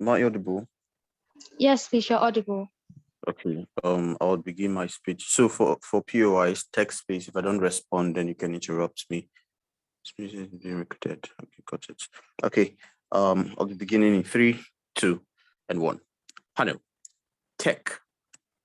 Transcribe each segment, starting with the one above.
Am I audible? Yes, please, you're audible. Okay. I'll begin my speech. So for POIs, text space. If I don't respond, then you can interrupt me. Speech is being recorded. Okay, got it. Okay. I'll be beginning in 3, 2, and 1. Panel. Tech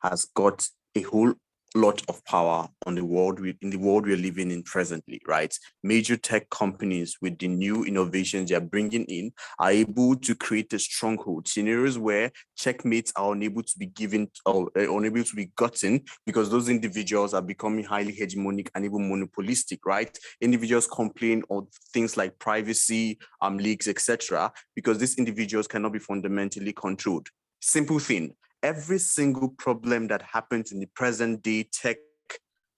has got a whole lot of power on the world in the world we're living in presently, right? Major tech companies with the new innovations they're bringing in are able to create a stronghold, scenarios where checkmates are unable to be given or unable to be gotten because those individuals are becoming highly hegemonic and even monopolistic, right? Individuals complain of things like privacy, leaks, etc., because these individuals cannot be fundamentally controlled. Simple thing. Every single problem that happens in the present day tech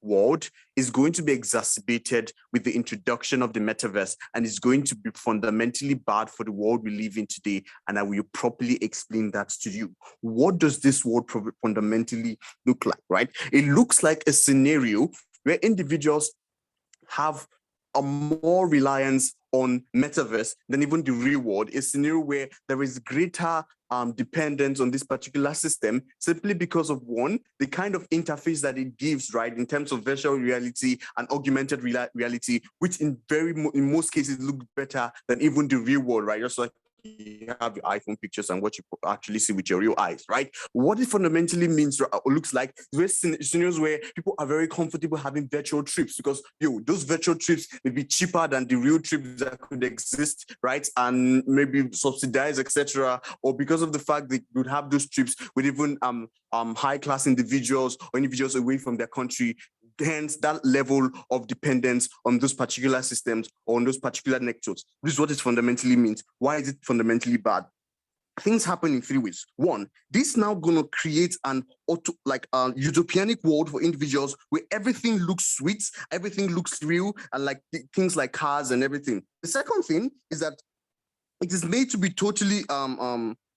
world is going to be exacerbated with the introduction of the metaverse, and is going to be fundamentally bad for the world we live in today. And I will properly explain that to you. What does this world fundamentally look like, right? It looks like a scenario where individuals have a more reliance on metaverse than even the real world, a scenario where there is greater dependence on this particular system simply because of, one, the kind of interface that it gives, right, in terms of virtual reality and augmented reality, which in most cases look better than even the real world, right? Just like you have your iPhone pictures and what you actually see with your real eyes, right? What it fundamentally means or looks like is scenarios where people are very comfortable having virtual trips because those virtual trips may be cheaper than the real trips that could exist, right? And maybe subsidized, etc. Or because of the fact that you would have those trips with even high-class individuals or individuals away from their country. Hence, that level of dependence on those particular systems or on those particular networks. This is what it fundamentally means. Why is it fundamentally bad? Things happen in 3 ways. One, this now going to create an utopianic world for individuals where everything looks sweet, everything looks real, and like things like cars and everything. The second thing is that it is made to be totally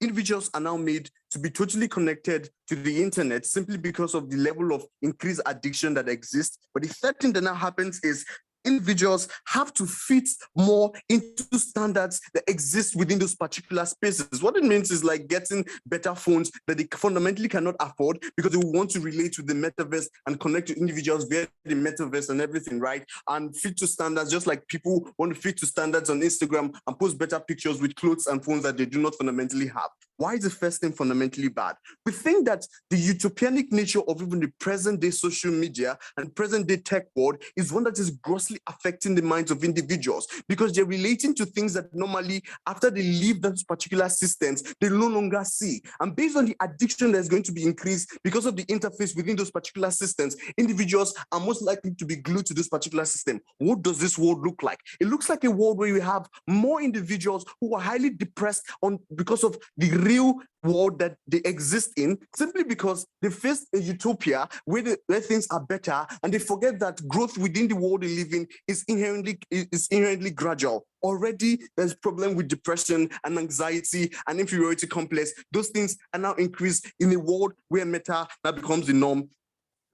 individuals are now made to be totally connected to the internet simply because of the level of increased addiction that exists. But the third thing that now happens is individuals have to fit more into standards that exist within those particular spaces. What it means is like getting better phones that they fundamentally cannot afford because they want to relate to the metaverse and connect to individuals via the metaverse and everything, right? And fit to standards, just like people want to fit to standards on Instagram and post better pictures with clothes and phones that they do not fundamentally have. Why is the first thing fundamentally bad? We think that the utopianic nature of even the present day social media and present day tech world is one that is grossly affecting the minds of individuals because they're relating to things that normally, after they leave those particular systems, they no longer see. And based on the addiction that's going to be increased because of the interface within those particular systems, individuals are most likely to be glued to this particular system. What does this world look like? It looks like a world where you have more individuals who are highly depressed because of the real world that they exist in, simply because they face a utopia where things are better, and they forget that growth within the world they live in is inherently gradual. Already there's problem with depression and anxiety and inferiority complex. Those things are now increased in a world where meta now becomes the norm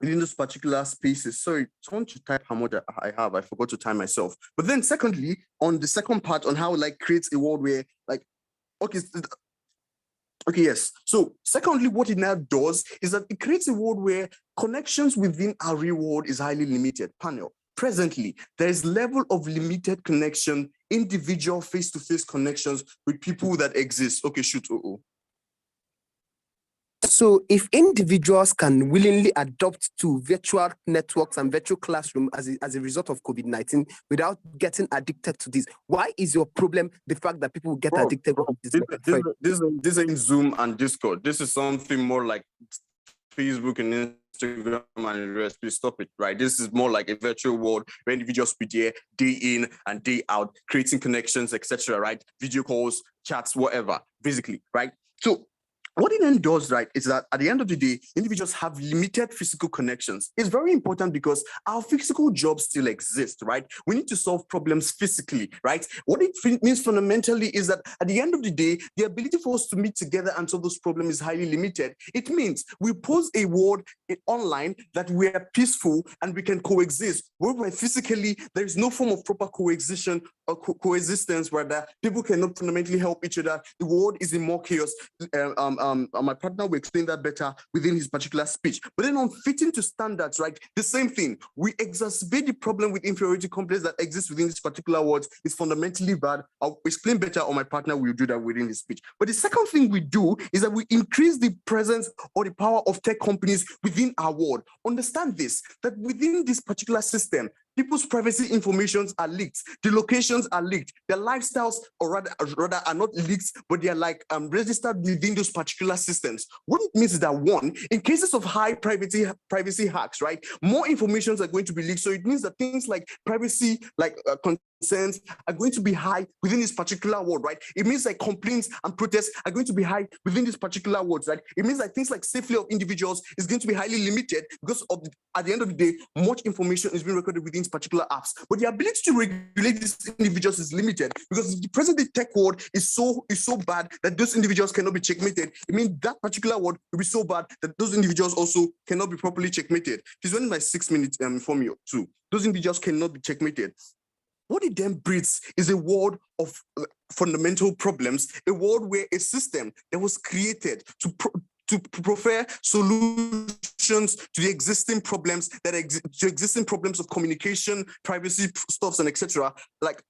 within those particular spaces. Sorry, someone to type how much I have. I forgot to time myself. But then secondly, on the second part on how like creates a world where like, okay, yes. So secondly, what it now does is that it creates a world where connections within our real world is highly limited. Panel. Presently, there is level of limited connection, individual face-to-face connections with people that exist. Okay, shoot. So if individuals can willingly adopt to virtual networks and virtual classroom as a result of COVID-19 without getting addicted to this, why is your problem the fact that people get addicted to this? This ain't Zoom and Discord. This is something more like Facebook and Instagram and the rest. Please stop it, right? This is more like a virtual world where individuals be there day in and day out, creating connections, etc., right? Video calls, chats, whatever, basically, right? So What it then does, right, is that at the end of the day, individuals have limited physical connections. It's very important because our physical jobs still exist, right? We need to solve problems physically, right? What it means fundamentally is that at the end of the day, the ability for us to meet together and solve those problems is highly limited. It means we pose a world online that we are peaceful and we can coexist, where physically there is no form of proper coexistence or coexistence where the people cannot fundamentally help each other. The world is in more chaos. My partner will explain that better within his particular speech. But then on fitting to standards, right, the same thing. We exacerbate the problem with inferiority complex that exists within this particular world is fundamentally bad. I'll explain better, or my partner will do that within his speech. But the second thing we do is that we increase the presence or the power of tech companies within our world. Understand this, that within this particular system, people's privacy informations are leaked. The locations are leaked. Their lifestyles, or rather are not leaked, but they are like registered within those particular systems. What it means is that, one, in cases of high privacy hacks, right, more informations are going to be leaked. So it means that things like privacy, like concerns are going to be high within this particular world, right? It means like complaints and protests are going to be high within this particular world, right? It means like things like safety of individuals is going to be highly limited because of at the end of the day, much information is being recorded within particular apps. But the ability to regulate these individuals is limited because the present day tech world is so bad that those individuals cannot be checkmated. It means that particular world will be so bad that those individuals also cannot be properly checkmated. This is only my 6 minutes from you too. Those individuals cannot be checkmated. What it then breeds is a world of fundamental problems, a world where a system that was created to prefer solutions to the existing problems existing problems of communication, privacy stuffs, and etc. like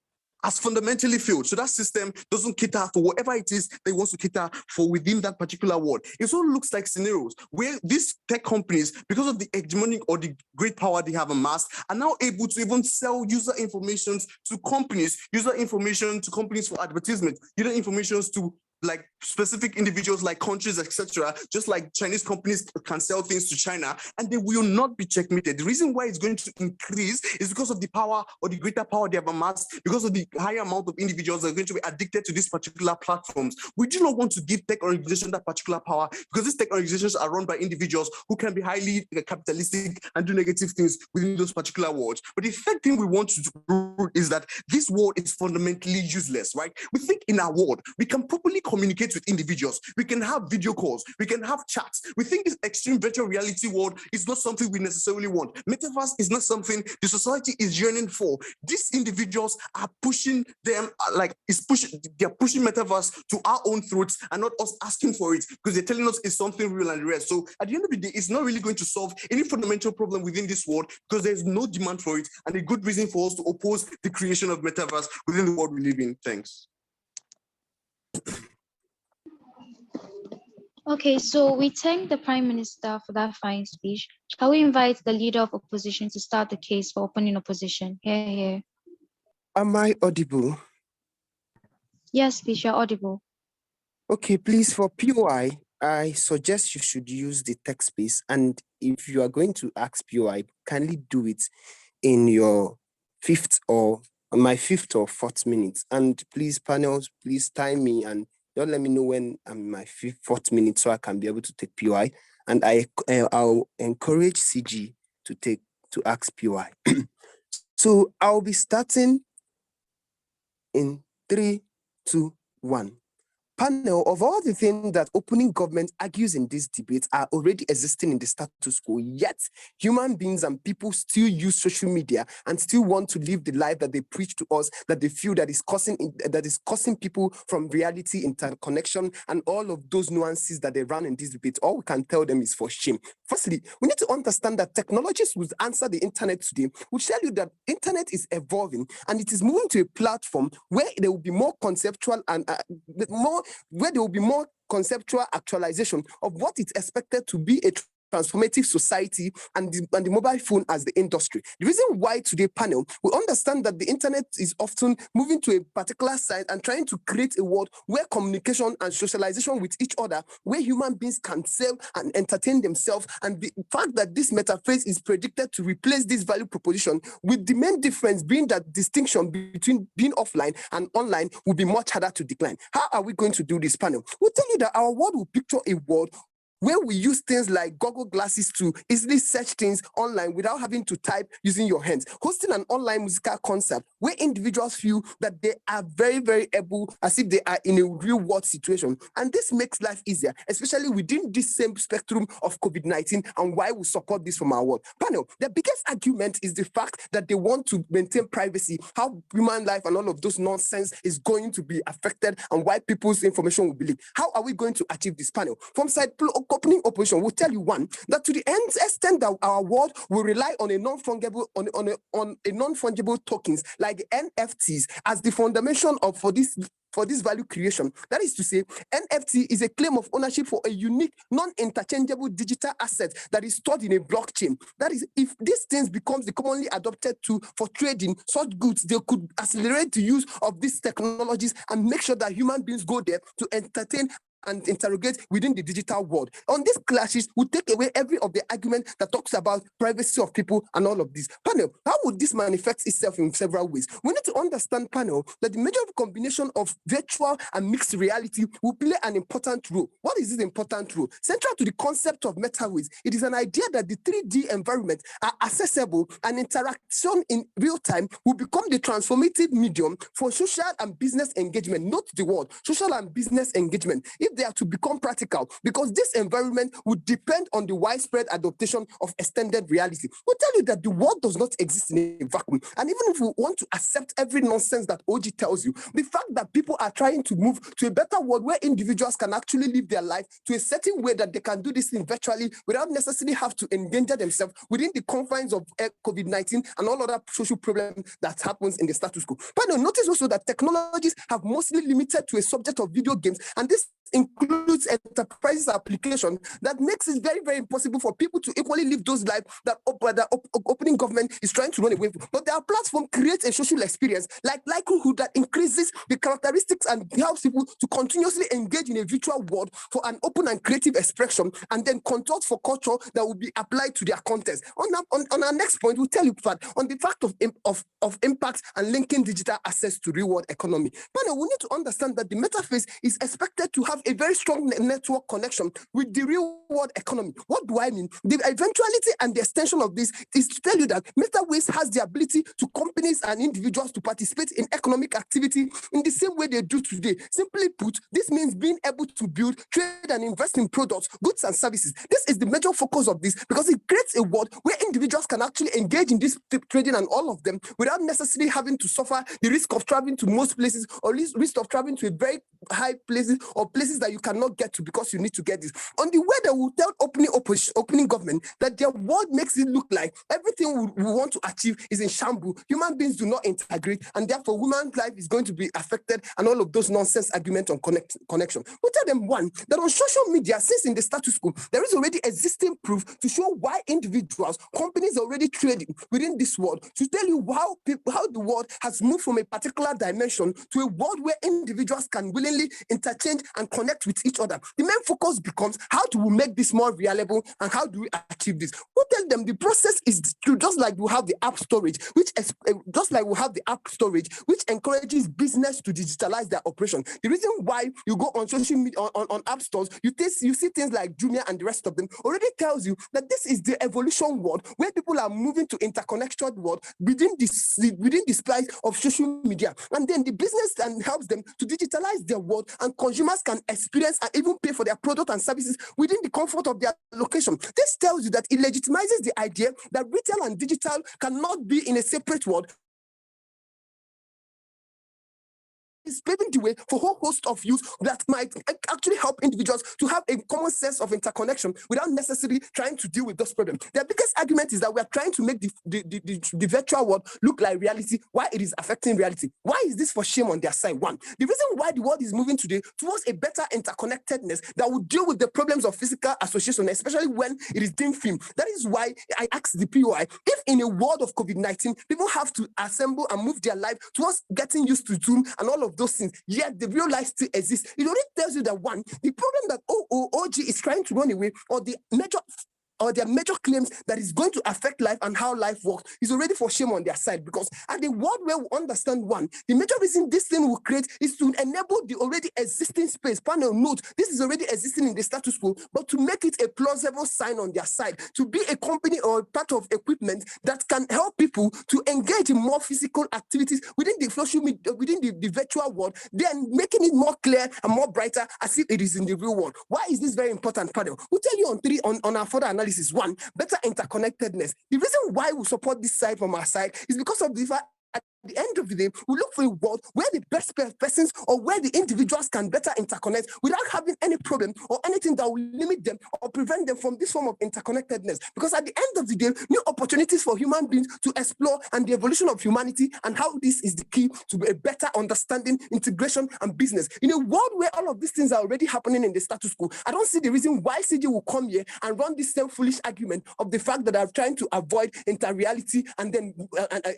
has fundamentally failed. So that system doesn't cater for whatever it is they want to cater for within that particular world. It all looks like scenarios where these tech companies, because of the hegemonic or the great power they have amassed, are now able to even sell user information to companies, for advertisement, user information to like specific individuals, like countries, etc. Just like Chinese companies can sell things to China, and they will not be checkmated. The reason why it's going to increase is because of the power or the greater power they have amassed, because of the higher amount of individuals that are going to be addicted to these particular platforms. We do not want to give tech organizations that particular power because these tech organizations are run by individuals who can be highly capitalistic and do negative things within those particular worlds. But the third thing we want to do is that this world is fundamentally useless, right? We think in our world, we can properly communicate with individuals. We can have video calls. We can have chats. We think this extreme virtual reality world is not something we necessarily want. Metaverse is not something the society is yearning for. These individuals are pushing them, they're pushing Metaverse to our own throats and not us asking for it because they're telling us it's something real and rare. So at the end of the day, it's not really going to solve any fundamental problem within this world because there's no demand for it and a good reason for us to oppose the creation of Metaverse within the world we live in. Thanks. Okay, so we thank the Prime Minister for that fine speech. Shall we invite the leader of opposition to start the case for opening opposition? Here. Am I audible? Yes, please, you're audible. Okay, please, for POI, I suggest you should use the text space. And if you are going to ask POI, kindly do it in your my fifth or fourth minute. And please, panels, please time me and don't let me know when I'm in my fourth minute so I can be able to take POI. And I'll encourage CG to ask POI. So I'll be starting in 3, 2, 1. Panel, of all the things that opening government argues in this debate are already existing in the status quo, yet human beings and people still use social media and still want to live the life that they preach to us, that they feel that is causing people from reality, interconnection, and all of those nuances that they run in this debate. All we can tell them is for shame. Firstly, we need to understand that technologies will answer the internet today, which tell you that internet is evolving and it is moving to a platform where there will be more conceptual and where there will be more conceptual actualization of what is expected to be a transformative society and the mobile phone as the industry. The reason why today panel, we understand that the internet is often moving to a particular side and trying to create a world where communication and socialization with each other, where human beings can sell and entertain themselves, and the fact that this metaverse is predicted to replace this value proposition, with the main difference being that distinction between being offline and online will be much harder to decline. How are we going to do this panel? We'll tell you that our world will picture a world where we use things like Google Glasses to easily search things online without having to type using your hands. Hosting an online musical concert where individuals feel that they are very, very able, as if they are in a real world situation. And this makes life easier, especially within this same spectrum of COVID-19 and why we support this from our world. Panel, the biggest argument is the fact that they want to maintain privacy, how human life and all of those nonsense is going to be affected and why people's information will be leaked. How are we going to achieve this panel? From side opening opposition will tell you one, that to the extent that our world will rely on a non-fungible non-fungible tokens like NFTs as the foundation of for this value creation. That is to say, NFT is a claim of ownership for a unique, non-interchangeable digital asset that is stored in a blockchain. That is, if these things becomes the commonly adopted tool for trading such goods, they could accelerate the use of these technologies and make sure that human beings go there to entertain and interrogate within the digital world. On these clashes, we take away every of the argument that talks about privacy of people and all of this. Panel, how would this manifest itself in several ways? We need to understand, panel, that the major combination of virtual and mixed reality will play an important role. What is this important role? Central to the concept of metaverse, it is an idea that the 3D environment are accessible and interaction in real time will become the transformative medium for social and business engagement. Note the word, social and business engagement. If they are to become practical, because this environment would depend on the widespread adaptation of extended reality. We'll tell you that the world does not exist in a vacuum. And even if we want to accept every nonsense that OG tells you, the fact that people are trying to move to a better world where individuals can actually live their life to a certain way that they can do this thing virtually without necessarily have to endanger themselves within the confines of COVID-19 and all other social problems that happens in the status quo. But notice also that technologies have mostly limited to a subject of video games, and this includes enterprises application that makes it very, very impossible for people to equally live those lives that opening government is trying to run away from. But their platform creates a social experience like likelihood that increases the characteristics and helps people to continuously engage in a virtual world for an open and creative expression, and then controls for culture that will be applied to their context. On our next point, we'll tell you that on the fact of impact and linking digital access to real world economy. But we need to understand that the metaverse is expected to have a very strong network connection with the real world economy. What do I mean? The eventuality and the extension of this is to tell you that Metaverse has the ability to companies and individuals to participate in economic activity in the same way they do today. Simply put, this means being able to build, trade, and invest in products, goods, and services. This is the major focus of this because it creates a world where individuals can actually engage in this trading and all of them without necessarily having to suffer the risk of traveling to most places or risk of traveling to a very high places or places that you cannot get to because you need to get this. On the way they will tell opening government that their world makes it look like everything we want to achieve is in shambles. Human beings do not integrate, and therefore women's life is going to be affected, and all of those nonsense arguments on connection. We tell them one, that on social media, since in the status quo, there is already existing proof to show why individuals, companies are already trading within this world, to tell you how the world has moved from a particular dimension to a world where individuals can willingly interchange and connect with each other. The main focus becomes how do we make this more reliable and how do we achieve this? We tell them the process is to, just like we have the app storage, which encourages business to digitalize their operation. The reason why you go on social media on app stores, you see things like Jumia and the rest of them already tells you that this is the evolution world where people are moving to interconnected world within the space of social media, and then the business and helps them to digitalize their world, and consumers can experience and even pay for their product and services within the comfort of their location. This tells you that it legitimizes the idea that retail and digital cannot be in a separate world, is paving the way for a whole host of youth that might actually help individuals to have a common sense of interconnection without necessarily trying to deal with those problems. The biggest argument is that we are trying to make the virtual world look like reality while it is affecting reality. Why is this for shame on their side? One, the reason why the world is moving today towards a better interconnectedness that will deal with the problems of physical association, especially when it is deemed film. That is why I asked the POI, if in a world of COVID-19, people have to assemble and move their life towards getting used to Zoom and all of those things, yet the real life still exists. It already tells you that one, the problem that OG is trying to run away, or their major claims that is going to affect life and how life works is already for shame on their side, because at the world where we understand one, the major reason this thing will create is to enable the already existing space. Panel note, this is already existing in the status quo, but to make it a plausible sign on their side, to be a company or a part of equipment that can help people to engage in more physical activities within the social media, within the virtual world, then making it more clear and more brighter as if it is in the real world. Why is this very important, panel? We'll tell you on our further analysis. One, better interconnectedness. The reason why we support this side from our side is because of the fact at the end of the day, we look for a world where the best persons or where the individuals can better interconnect without having any problem or anything that will limit them or prevent them from this form of interconnectedness. Because at the end of the day, new opportunities for human beings to explore and the evolution of humanity and how this is the key to a better understanding, integration, and business. In a world where all of these things are already happening in the status quo, I don't see the reason why CG will come here and run this same foolish argument of the fact that I'm trying to avoid inter-reality and then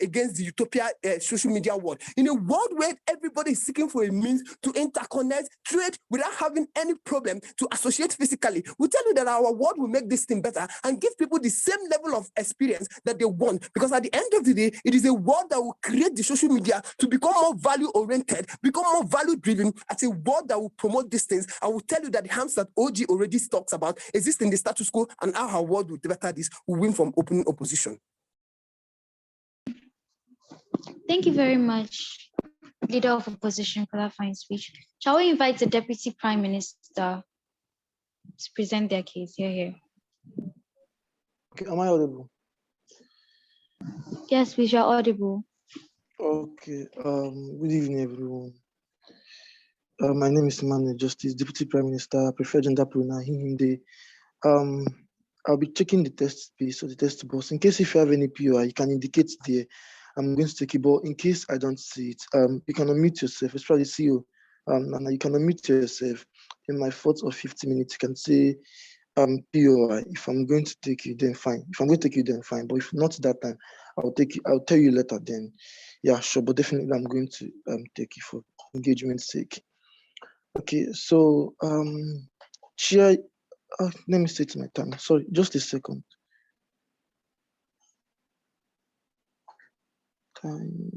against the utopia social media world. In a world where everybody is seeking for a means to interconnect, trade without having any problem, to associate physically, we tell you that our world will make this thing better and give people the same level of experience that they want. Because at the end of the day, it is a world that will create the social media to become more value-oriented, become more value-driven, as a world that will promote these things. I will tell you that the harms that OG already talks about exist in the status quo, and how our world will better this will win from open opposition. Thank you very much, Leader of Opposition, for that fine speech. Shall we invite the Deputy Prime Minister to present their case? Here. Okay, am I audible? Yes, we are audible. Okay, good evening, everyone. My name is Emmanuel, Justice, Deputy Prime Minister, preferred gender pronoun, him, they. I'll be checking the test space or the test box. In case if you have any POI, you can indicate there. I'm going to take it, but in case I don't see it, you can unmute yourself, especially CEO. And you can unmute yourself. In my 4th or 50 minutes, you can say POI. If I'm going to take you, then fine. If I'm going to take you, then fine. But if not that time, I'll tell you later then. Yeah, sure. But definitely I'm going to take you for engagement's sake. Okay, so Chair, let me set my time. Sorry, just a second. Time.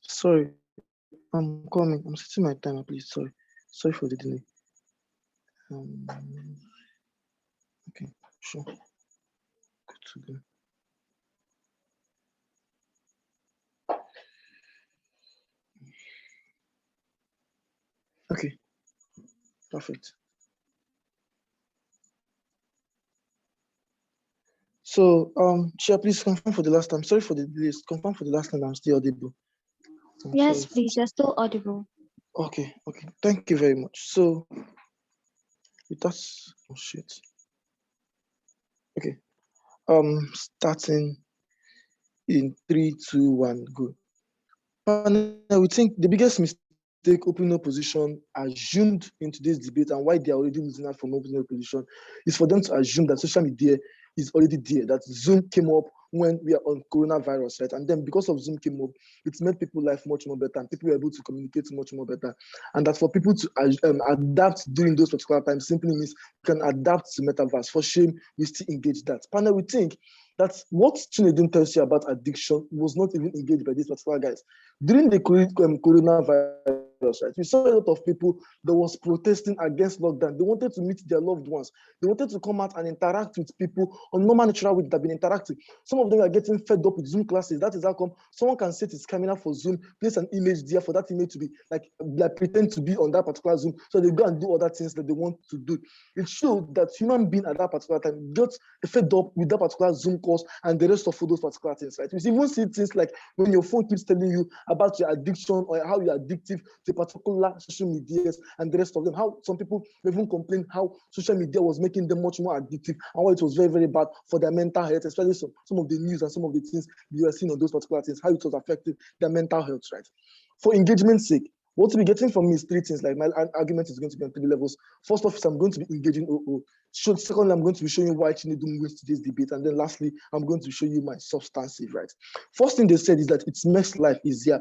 Sorry, I'm coming. I'm setting my timer, please. Sorry for the delay. Okay, sure. Good to go. Okay, perfect. So, Chair, please confirm for the last time. Sorry for the delays. Confirm for the last time I'm still audible. Yes, please, you're still audible. Okay. Thank you very much. So, that's oh shit. Okay. Starting in 3, 2, 1, go. And we think the biggest mistake open opposition assumed in today's debate, and why they are already losing out from open opposition, is for them to assume that social media is already there, that Zoom came up when we are on coronavirus, right? And then because of Zoom came up, it's made people's life much more better, and people were able to communicate much more better. And that for people to adapt during those particular times simply means you can adapt to Metaverse. For shame, we still engage that. Panel, we think that what Chinedum tells you about addiction was not even engaged by these particular guys. During the coronavirus, right? We saw a lot of people that was protesting against lockdown. They wanted to meet their loved ones. They wanted to come out and interact with people on normal natural way that have been interacting. Some of them are getting fed up with Zoom classes. That is how come someone can set his camera for Zoom, place an image there for that image to be like pretend to be on that particular Zoom. So they go and do other things that they want to do. It showed that human being at that particular time got fed up with that particular Zoom course and the rest of those particular things, right? We even see things like when your phone keeps telling you about your addiction or how you're addictive to particular social medias and the rest of them, how some people even complain how social media was making them much more addictive and how it was very, very bad for their mental health, especially some of the news and some of the things you are seeing on those particular things, how it was affecting their mental health, right? For engagement's sake, what we're getting from me is three things. Like my argument is going to be on three levels. First off, I'm going to be engaging OO. Secondly, I'm going to be showing you why Chinedum wins today's debate. And then lastly, I'm going to show you my substantive, right? First thing they said is that it makes life easier.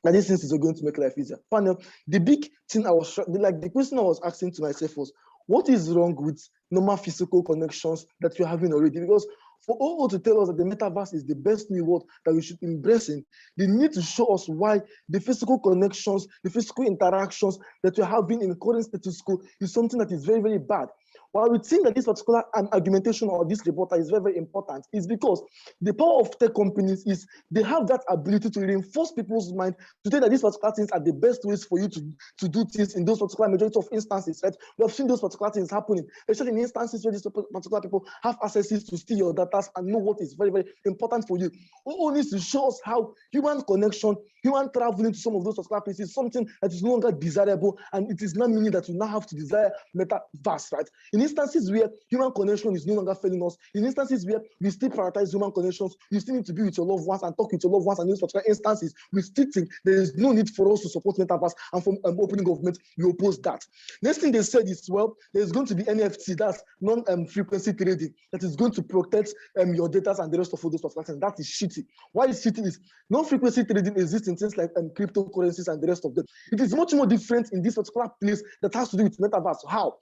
And these things is going to make life easier. Panel, the big thing the question I was asking to myself was, what is wrong with normal physical connections that you're having already? Because for OO to tell us that the metaverse is the best new world that we should embrace in, they need to show us why the physical connections, the physical interactions that we're having in current status quo is something that is very, very bad. Why we think that this particular argumentation or this reporter is very, very important is because the power of tech companies is they have that ability to reinforce people's mind to say that these particular things are the best ways for you to do things in those particular majority of instances, right? We have seen those particular things happening, especially in instances where these particular people have access to steal your data and know what is very, very important for you. Who needs to show us how human connection, human traveling to some of those particular places is something that is no longer desirable, and it is not meaning that you now have to desire metaverse, right? In instances where human connection is no longer failing us, in instances where we still prioritize human connections, you still need to be with your loved ones and talk with your loved ones, and in those particular instances, we still think there is no need for us to support metaverse, and from opening government, we oppose that. Next thing they said is, well, there's going to be NFT, that's non-frequency trading, that is going to protect your data and the rest of all those particular things. That is shitty. Why is shitty is non-frequency trading exists in things like cryptocurrencies and the rest of them. It is much more different in this particular place that has to do with metaverse. How?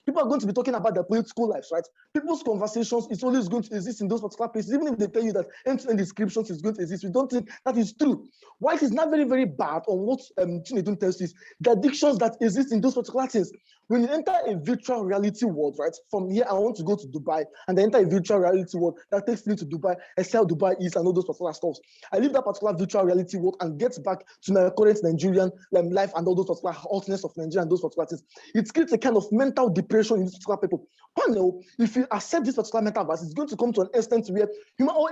People are going to be talking about their political lives, right? People's conversations is always going to exist in those particular places, even if they tell you that end-to-end descriptions is going to exist. We don't think that is true. Why it is not very, very bad on what Chinedum tells you is the addictions that exist in those particular things. When you enter a virtual reality world, right? From here, I want to go to Dubai, and I enter a virtual reality world that takes me to Dubai, I sell Dubai is and all those particular stuff. I leave that particular virtual reality world and get back to my current Nigerian life and all those particular hotness of Nigeria and those particular things. It creates a kind of mental depression in these particular people. Panel, if you accept this particular metaverse, it's going to come to an extent where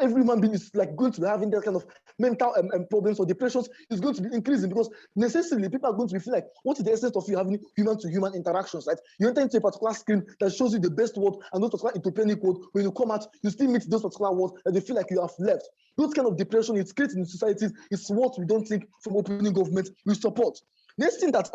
every human being is like going to be having that kind of mental problems or depressions is going to be increasing, because necessarily people are going to be feel like, what is the essence of you having human-to-human interactions, right? You enter into a particular screen that shows you the best world and those particular utopianic world. When you come out, you still meet those particular worlds that you feel like you have left. Those kind of depression it's creating in societies is what we don't think from opening government we support. Next thing that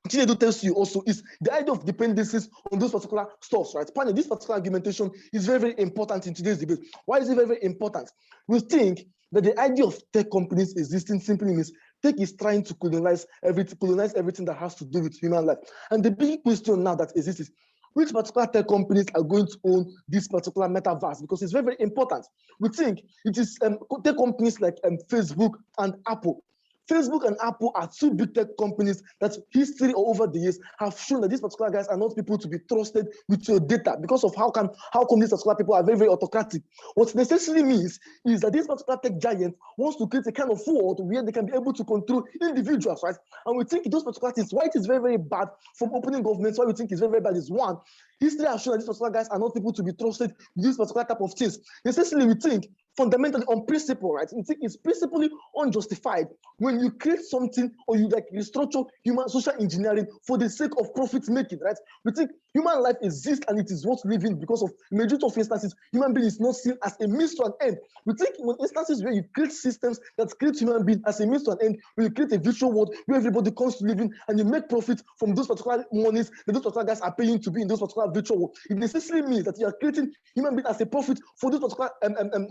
Chinedum tells you also is the idea of dependencies on those particular stuffs, right? Finally, this particular argumentation is very, very important in today's debate. Why is it very, very important? We think that the idea of tech companies existing simply means tech is trying to colonize everything that has to do with human life. And the big question now that exists is, which particular tech companies are going to own this particular metaverse? Because it's very, very important. We think it is tech companies like Facebook and Apple. Facebook and Apple are two big tech companies that history or over the years have shown that these particular guys are not people to be trusted with your data because of how come these particular people are very, very autocratic. What necessarily means is that this particular tech giant wants to create a kind of world where they can be able to control individuals, right? And we think those particular things, why it is very, very bad from opening governments, why we think it's very, very bad is one, history has shown that these particular guys are not people to be trusted with this particular type of things. Necessarily, we think fundamentally on principle, right? We think it's principally unjustified when you create something or you like restructure human social engineering for the sake of profit making, right? We think human life exists and it is worth living because of majority of instances, human being is not seen as a means to an end. We think in instances where you create systems that create human being as a means to an end, where you create a virtual world where everybody comes to living and you make profit from those particular monies that those particular guys are paying to be in those particular virtual world. It necessarily means that you are creating human being as a profit for those particular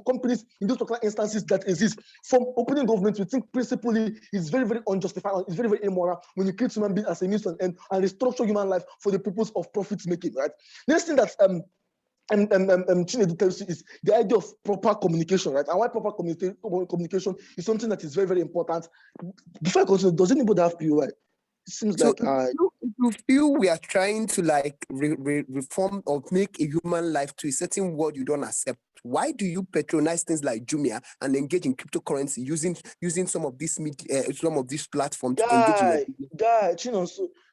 companies in those particular instances that exist. From opening government, we think principally is very, very unjustified, it's very, very immoral when you create human being as a means to an end and restructure human life for the purpose of profit making, right? Next thing that Chinedum tells you is the idea of proper communication, right? And why proper communication is something that is very, very important. Before I continue, does anybody have POI? It seems So like if you feel we are trying to like reform or make a human life to a certain world you don't accept, why do you patronize things like Jumia and engage in cryptocurrency using some of these platforms to engage in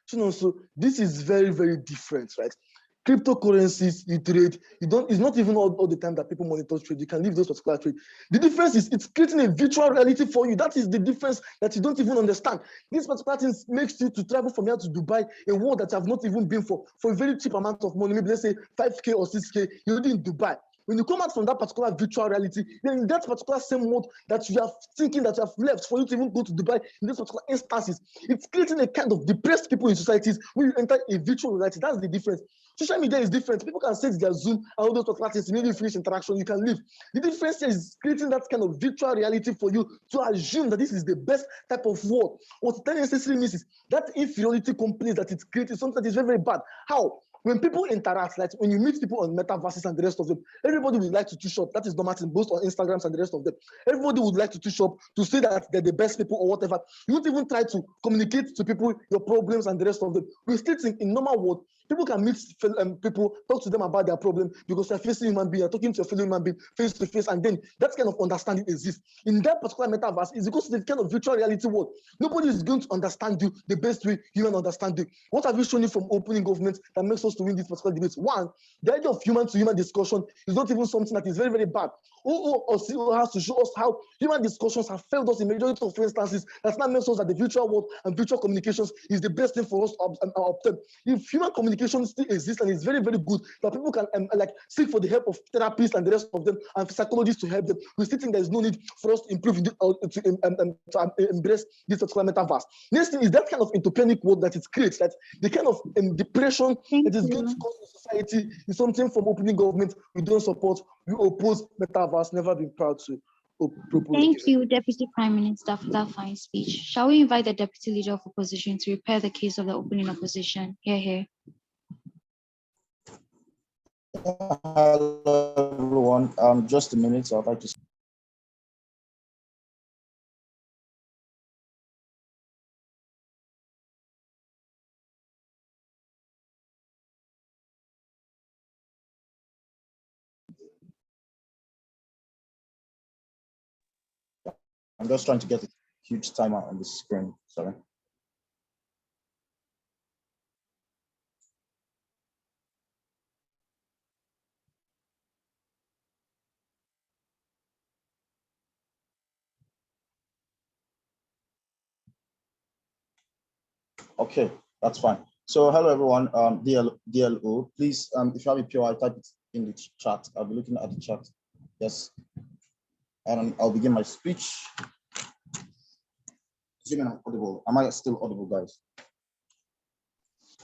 Chinonso, this is very, very different, right? Cryptocurrencies, you trade, it's not even all the time that people monitor trade. You can leave those particular trade. The difference is it's creating a virtual reality for you. That is the difference that you don't even understand. This particular thing makes you to travel from here to Dubai, a world that you have not even been for a very cheap amount of money, maybe let's say 5K or 6K, you're in Dubai. When you come out from that particular virtual reality, then in that particular same mode that you are thinking that you have left for you to even go to Dubai, in these particular instances, it's creating a kind of depressed people in societies when you enter a virtual reality. That's the difference. Social media is different. People can set their Zoom and all those particular things. Immediately finish interaction, you can leave. The difference is creating that kind of virtual reality for you to assume that this is the best type of world. What it necessarily means is that inferiority complex that it's creating, something that is very, very bad. How? When people interact, like when you meet people on Metaverses and the rest of them, everybody would like to two shop. That is normal thing, both on Instagrams and the rest of them. Everybody would like to two shop to say that they're the best people or whatever. You won't even try to communicate to people your problems and the rest of them. We still think in normal world, people can meet people, talk to them about their problem because you're facing human being, you're talking to your fellow human being face to face, and then that kind of understanding exists. In that particular metaverse, it's because it's the kind of virtual reality world. Nobody is going to understand you the best way human understand you. What have you shown you from opening government that makes us to win this particular debate? One, the idea of human to human discussion is not even something that is very, very bad. OO has to show us how human discussions have failed us in majority of instances. That's not makes us that the virtual world and virtual communications is the best thing for us to obtain. If human communication still exists and it's very, very good, that people can like seek for the help of therapists and the rest of them and psychologists to help them, we still think there is no need for us to improve to embrace this particular metaverse. Next thing is that kind of utopianic world that it creates, that the kind of depression that is going to cause society is something from opening government we don't support. We oppose metaverse, never been proud to propose. Thank you, Deputy Prime Minister, for that fine speech. Shall we invite the Deputy Leader of Opposition to repair the case of the opening opposition? Here. Hello, everyone. Just a minute. I'd like to. I'm just trying to get a huge timer on the screen. Sorry. Okay, that's fine. So hello everyone, DLO, please, if you have a POI, type it in the chat. I'll be looking at the chat. Yes. And I'll begin my speech. Assuming I'm audible. Am I still audible, guys?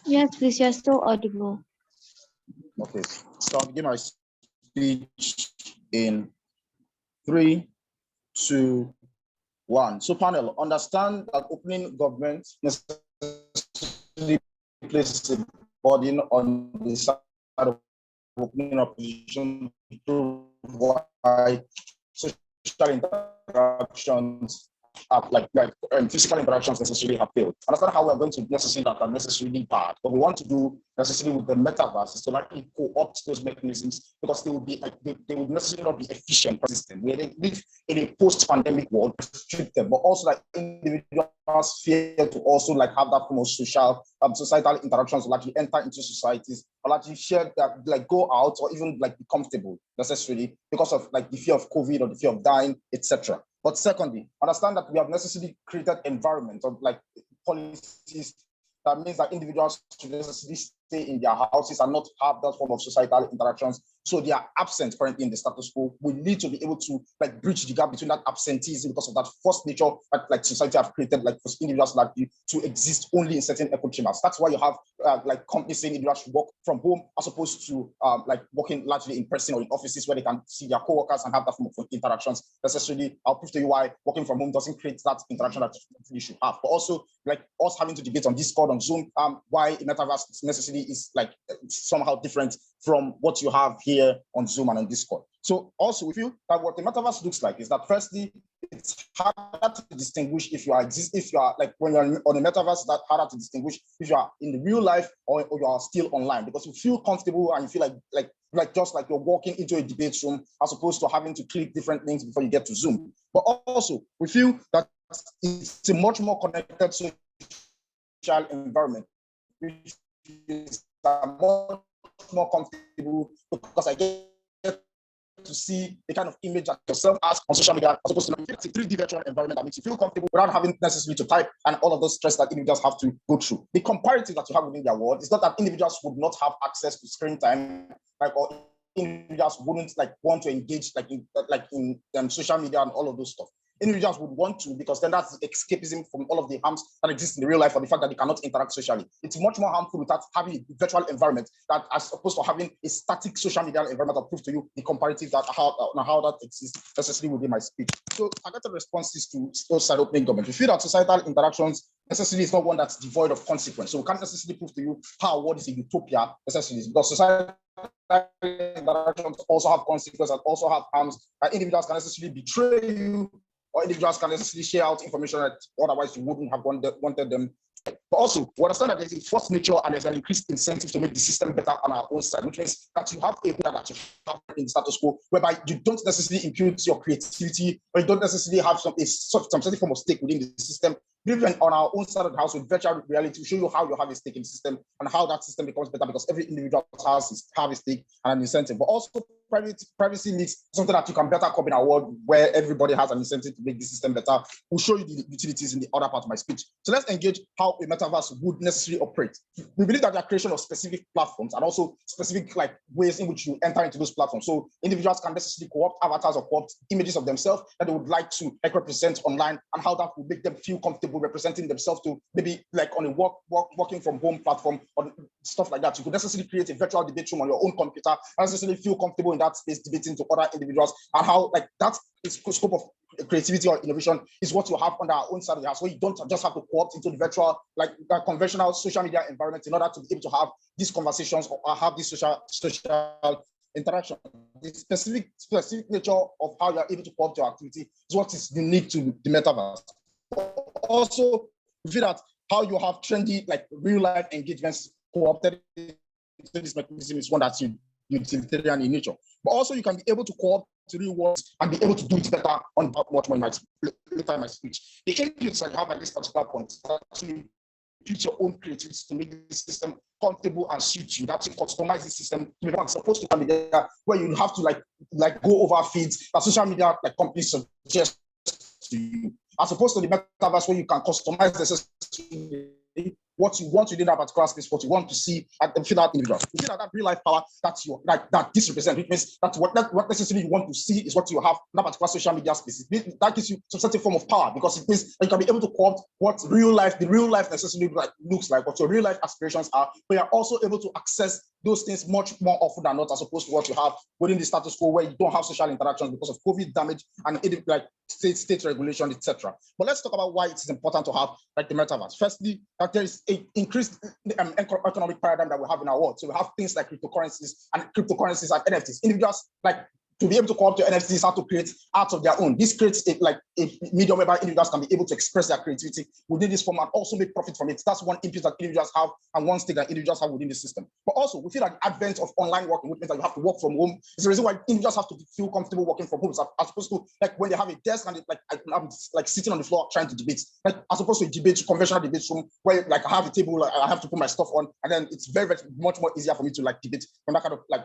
Yes, please, you're still audible. Okay, so I'll begin my speech in 3, 2, 1. So panel, understand that opening government necessarily places a burden on the side of opening opposition to why social interactions physical interactions necessarily have failed. And that's not how we're going to necessarily that are necessarily bad. What we want to do necessarily with the metaverse is to likely co-opt those mechanisms because they will be like they would necessarily not be efficient persistent. We live in a post-pandemic world, restricted, but also like individuals fear to also like have that form of societal interactions to actually enter into societies or actually share that, like go out or even like be comfortable necessarily because of like the fear of COVID or the fear of dying, etc. But secondly, understand that we have necessarily created environment of like policies that means that individuals should necessarily stay in their houses and not have that form of societal interactions. So they are absent currently in the status quo. We need to be able to like bridge the gap between that absenteeism because of that forced nature that like society have created like for individuals like you to exist only in certain echo chambers. That's why you have like companies saying individuals should work from home as opposed to like working largely in person or in offices where they can see their co-workers and have that form of interactions. Necessarily, I'll prove to you why working from home doesn't create that interaction that you should have. But also like us having to debate on Discord, on Zoom, why metaverse necessarily entirely is like somehow different from what you have here on Zoom and on Discord. So also we feel that what the metaverse looks like is that firstly, it's harder to distinguish if you are like when you're on the metaverse, that's harder to distinguish if you are in the real life or you are still online, because you feel comfortable and you feel like just like you're walking into a debate room as opposed to having to click different things before you get to Zoom. But also we feel that it's a much more connected social environment, which is much more comfortable because I get to see the kind of image that yourself as on social media, as opposed to it's a 3D virtual environment that makes you feel comfortable without having necessarily to type and all of those stress that individuals have to go through. The comparative that you have within their world is not that individuals would not have access to screen time, like, or individuals wouldn't like want to engage like in social media and all of those stuff. Individuals would want to, because then that's escapism from all of the harms that exist in the real life, or the fact that they cannot interact socially. It's much more harmful without having a virtual environment that, as opposed to having a static social media environment that proves to you the comparative that how that exists necessarily within my speech. So I got the responses to side opening government. We feel that societal interactions necessarily is not one that's devoid of consequence. So we can't necessarily prove to you how what is a utopia necessarily is, because societal interactions also have consequences and also have harms that individuals can necessarily betray you, or individuals can necessarily share out information that otherwise you wouldn't have wanted them. But also, we understand that there's a forced nature and there's an increased incentive to make the system better on our own side, which means that you have a that you have in the status quo, whereby you don't necessarily impute your creativity, or you don't necessarily have some certain form of stake within the system. Even on our own side of the house with virtual reality, we show you how you have a stake in the system and how that system becomes better, because every individual has a stake and an incentive. But also privacy needs something that you can better cope in a world where everybody has an incentive to make the system better. We'll show you the utilities in the other part of my speech. So let's engage how a metaverse would necessarily operate. We believe that the creation of specific platforms and also specific like ways in which you enter into those platforms. So individuals can necessarily co-opt avatars or co-opt images of themselves that they would like to represent online, and how that would make them feel comfortable representing themselves to maybe like on a working from home platform or stuff like that. You could necessarily create a virtual debate room on your own computer and necessarily feel comfortable in that space debating to other individuals, and how like that is scope of creativity or innovation is what you have on our own side of the house, where you don't just have to co-opt into the virtual, like conventional social media environment in order to be able to have these conversations or have this social interaction. The specific nature of how you're able to co-opt your activity is what is unique to the metaverse. Also, we feel that how you have trendy, like real life engagements co-opted into this mechanism is one that's utilitarian in nature. But also, you can be able to co-opt to real world and be able to do it better on much more later in my speech. The inputs that you have at this particular point actually use your own creativity to make the system comfortable and suit you. That's to customize the system to be one supposed to be there, where you have to like go over feeds that social media like companies suggest to you, as opposed to the metaverse where you can customize the system what you want within that particular space, what you want to see and feel that individual. You feel that real life power that you like that this represents, which means that what necessarily you want to see is what you have in that particular social media space. That gives you some certain form of power, because it means that you can be able to co-opt what the real life necessarily looks like, what your real life aspirations are, but you're also able to access those things much more often than not, as opposed to what you have within the status quo, where you don't have social interactions because of COVID damage and like state regulation, etc. But let's talk about why it is important to have like the metaverse. Firstly, that there is an increased economic paradigm that we have in our world. So we have things like cryptocurrencies and NFTs. Individuals like to be able to co-opt your NFTs, how to create art of their own. This creates a medium whereby individuals can be able to express their creativity within this form and also make profit from it. That's one input that individuals have and one stake that individuals have within the system. But also, we feel like the advent of online working, which means that you have to work from home, is the reason why individuals have to feel comfortable working from home, as opposed to like when they have a desk and I'm like sitting on the floor trying to debate, like as opposed to a debate, conventional debate room where like I have a table, like, I have to put my stuff on, and then it's very, very much more easier for me to like debate from that kind of like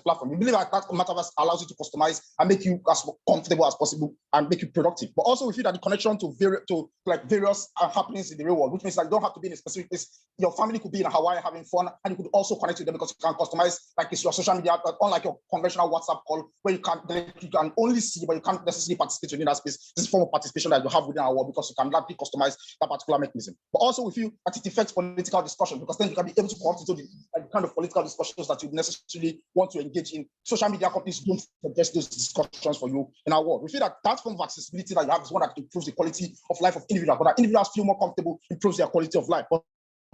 platform. We believe that metaverse allows you to customize and make you as comfortable as possible and make you productive. But also we feel that the connection to various happenings in the real world, which means that you don't have to be in a specific place. Your family could be in Hawaii having fun, and you could also connect with them because you can customize like it's your social media, but unlike your conventional WhatsApp call where you can only see but you can't necessarily participate in that space. This is a form of participation that you have within our world because you can likely customize that particular mechanism. But also we feel that it affects political discussion, because then you can be able to co-opt into the kind of political discussions that you necessarily want to engage in. Social media companies don't suggest those discussions for you in our world. We feel that form of accessibility that you have is one that improves the quality of life of individuals, but that individuals feel more comfortable, improves their quality of life. But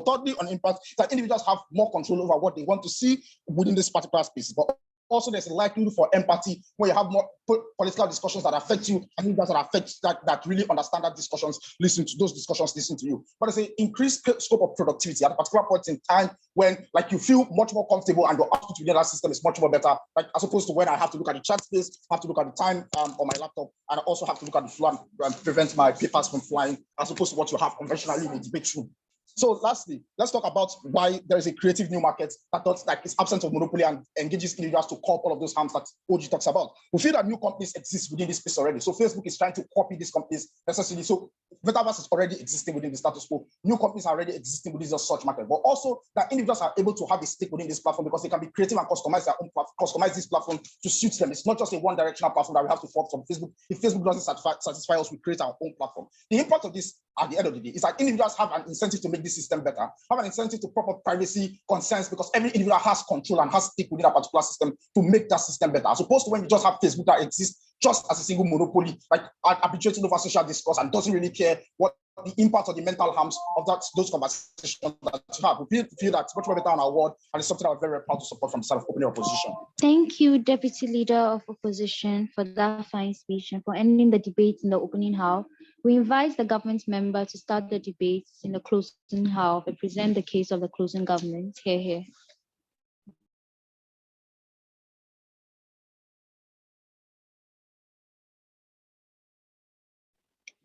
thirdly, on impact, that individuals have more control over what they want to see within this particular space. But also, there's a likelihood for empathy when you have more political discussions that affect you and individuals that affect that really understand that discussions, listen to those discussions, listen to you. But there's an increased scope of productivity at a particular point in time when, like, you feel much more comfortable and your output within that system is much more better, like as opposed to when I have to look at the chat space, have to look at the time on my laptop, and I also have to look at the flow and prevent my papers from flying, as opposed to what you have conventionally in a debate room. So lastly, let's talk about why there is a creative new market that thought like is absent of monopoly and engages individuals to curb all of those harms that OG talks about. We feel that new companies exist within this space already. So Facebook is trying to copy these companies necessarily. So Metaverse is already existing within the status quo. New companies are already existing within the search market, but also that individuals are able to have a stake within this platform because they can be creative and customize their own platform, customize this platform to suit them. It's not just a one-directional platform that we have to follow from Facebook. If Facebook doesn't satisfy us, we create our own platform. The impact of this at the end of the day is that individuals have an incentive to make this system better, have an incentive to prop up privacy concerns because every individual has control and has stake within a particular system to make that system better, as opposed to when you just have Facebook that exists just as a single monopoly, like arbitrating over social discourse and doesn't really care what the impact or the mental harms of those conversations that you have. We feel that it's much more better in our world, and it's something that we're very, very proud to support from the side of opening opposition. Thank you, Deputy Leader of Opposition, for that fine speech and for ending the debate in the opening house. We invite the government member to start the debates in the closing house and present the case of the closing government. Here.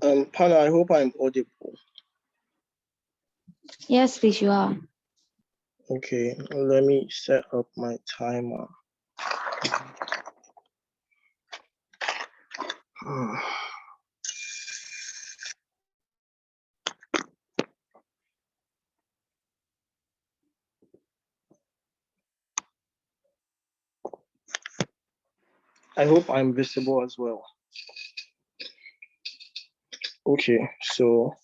Taana, I hope I'm audible. Yes, please, you are. Okay, let me set up my timer. I hope I'm visible as well. Okay, so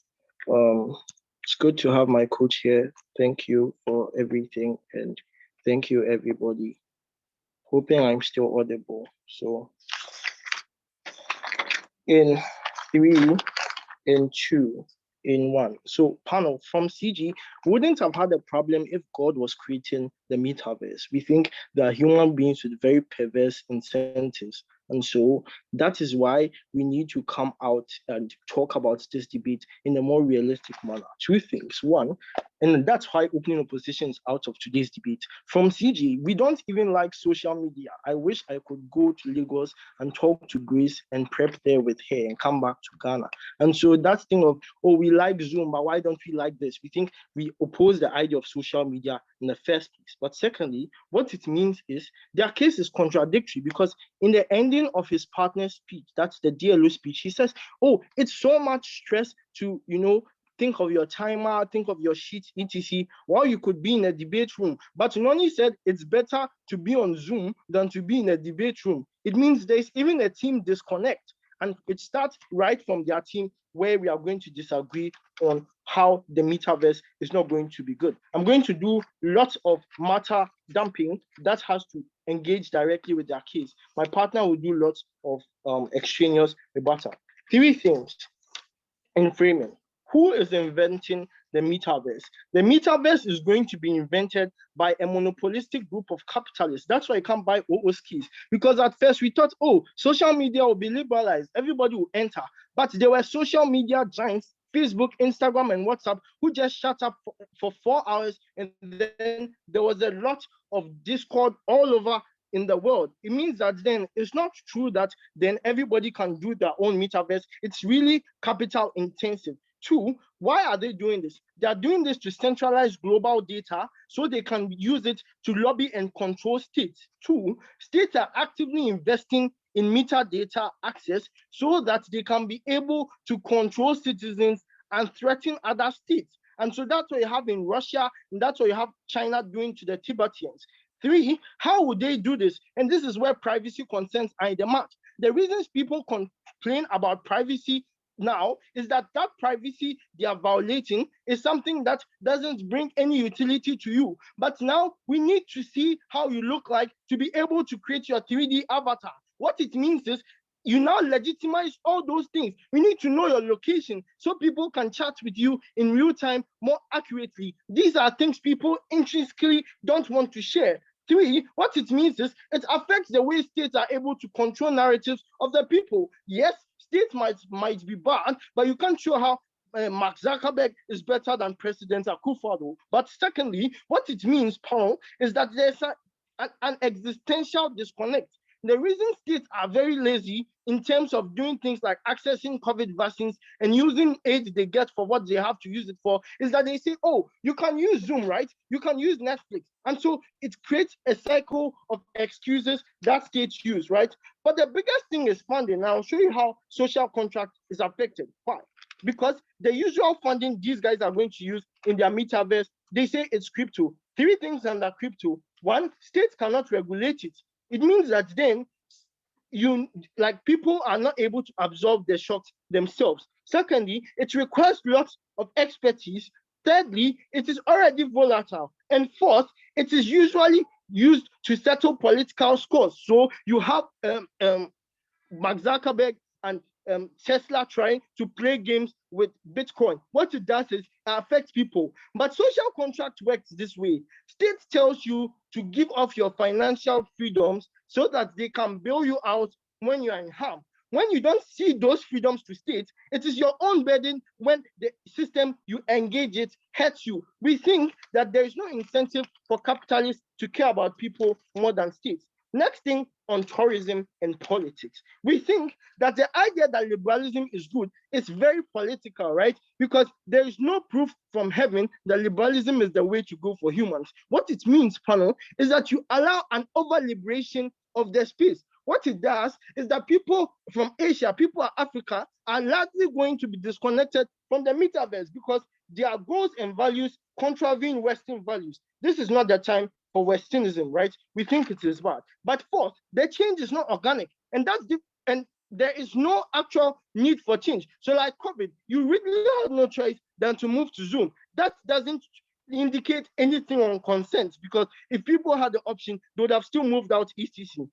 it's good to have my coach here. Thank you for everything, and thank you, everybody. Hoping I'm still audible. So in 3, in 2, in 1. So panel from CG wouldn't have had a problem if God was creating the metaverse. We think that human beings with very perverse incentives. And so that is why we need to come out and talk about this debate in a more realistic manner. 2 things. 1, and that's why opening opposition is out of today's debate. From CG, we don't even like social media. I wish I could go to Lagos and talk to Grace and prep there with her and come back to Ghana. And so that thing of, oh, we like Zoom, but why don't we like this? We think we oppose the idea of social media in the first place. But secondly, what it means is their case is contradictory because in the ending of his partner's speech, that's the DLO speech, he says, oh, it's so much stress to, think of your timer, think of your sheet, etc., while you could be in a debate room. But Noni said it's better to be on Zoom than to be in a debate room. It means there's even a team disconnect. And it starts right from their team where we are going to disagree on how the metaverse is not going to be good. I'm going to do lots of matter dumping that has to engage directly with their case. My partner will do lots of extraneous rebuttal. 3 things in framing. Who is inventing the metaverse? The metaverse is going to be invented by a monopolistic group of capitalists. That's why you can't buy OO's keys. Because at first we thought, oh, social media will be liberalized. Everybody will enter. But there were social media giants, Facebook, Instagram, and WhatsApp, who just shut up for 4 hours. And then there was a lot of discord all over in the world. It means that then it's not true that then everybody can do their own metaverse. It's really capital intensive. 2, why are they doing this? They are doing this to centralize global data so they can use it to lobby and control states. 2, states are actively investing in metadata access so that they can be able to control citizens and threaten other states. And so that's what you have in Russia, and that's what you have China doing to the Tibetans. 3, how would they do this? And this is where privacy concerns are in the match. The reasons people complain about privacy now is that privacy they are violating is something that doesn't bring any utility to you. But now we need to see how you look like to be able to create your 3D avatar. What it means is you now legitimize all those things. We need to know your location so people can chat with you in real time more accurately. These are things people intrinsically don't want to share. 3, what it means is it affects the way states are able to control narratives of the people. Yes, states might be bad, but you can't show how Mark Zuckerberg is better than President Akufo-Addo. But secondly, what it means, Paul, is that there's an existential disconnect. The reason states are very lazy in terms of doing things like accessing COVID vaccines and using aid they get for what they have to use it for is that they say, oh, you can use Zoom, right? You can use Netflix. And so it creates a cycle of excuses that states use, right? But the biggest thing is funding. Now I'll show you how social contract is affected. Why? Because the usual funding these guys are going to use in their metaverse, they say it's crypto. 3 things under crypto. 1, states cannot regulate it. It means that then people are not able to absorb the shocks themselves. Secondly, it requires lots of expertise. Thirdly, it is already volatile. And fourth, it is usually used to settle political scores. So you have Mark Zuckerberg and Tesla trying to play games with Bitcoin. What it does is it affects people. But social contract works this way. State tells you to give off your financial freedoms so that they can bail you out when you are in harm. When you don't see those freedoms to state, it is your own burden when the system you engage it hurts you. We think that there is no incentive for capitalists to care about people more than states. Next thing on tourism and politics. We think that the idea that liberalism is good is very political, right? Because there is no proof from heaven that liberalism is the way to go for humans. What it means, panel, is that you allow an over-liberation of the space. What it does is that people from Asia, people of Africa are largely going to be disconnected from the metaverse because their goals and values contravene Western values. This is not the time for Westernism, right? We think it is bad. But fourth, the change is not organic, and there is no actual need for change. So like COVID, you really have no choice than to move to Zoom. That doesn't indicate anything on consent, because if people had the option, they would have still moved out ECC.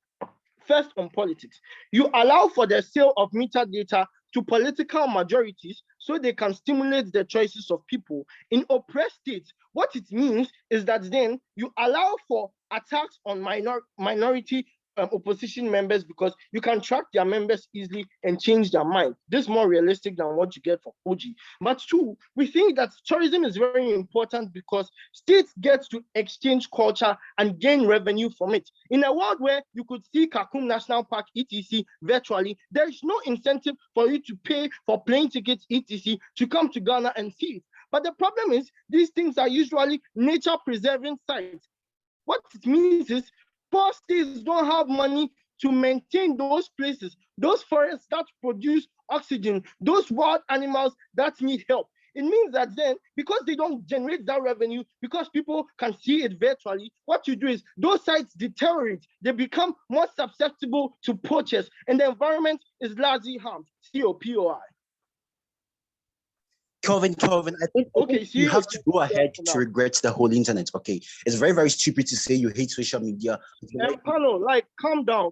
First, on politics, you allow for the sale of metadata to political majorities so they can stimulate the choices of people. In oppressed states, what it means is that then you allow for attacks on minority opposition members because you can track their members easily and change their mind. This is more realistic than what you get from OG. But 2, we think that tourism is very important because states get to exchange culture and gain revenue from it. In a world where you could see Kakum National Park, etc., virtually, there is no incentive for you to pay for plane tickets, etc., to come to Ghana and see it. But the problem is, these things are usually nature-preserving sites. What it means is, poor states don't have money to maintain those places, those forests that produce oxygen, those wild animals that need help. It means that then, because they don't generate that revenue, because people can see it virtually, what you do is those sites deteriorate. They become more susceptible to poachers, and the environment is largely harmed. COPOI. Kelvin, I think you have to go ahead to regret the whole internet. Okay, it's very, very stupid to say you hate social media. Paulo, like, calm down.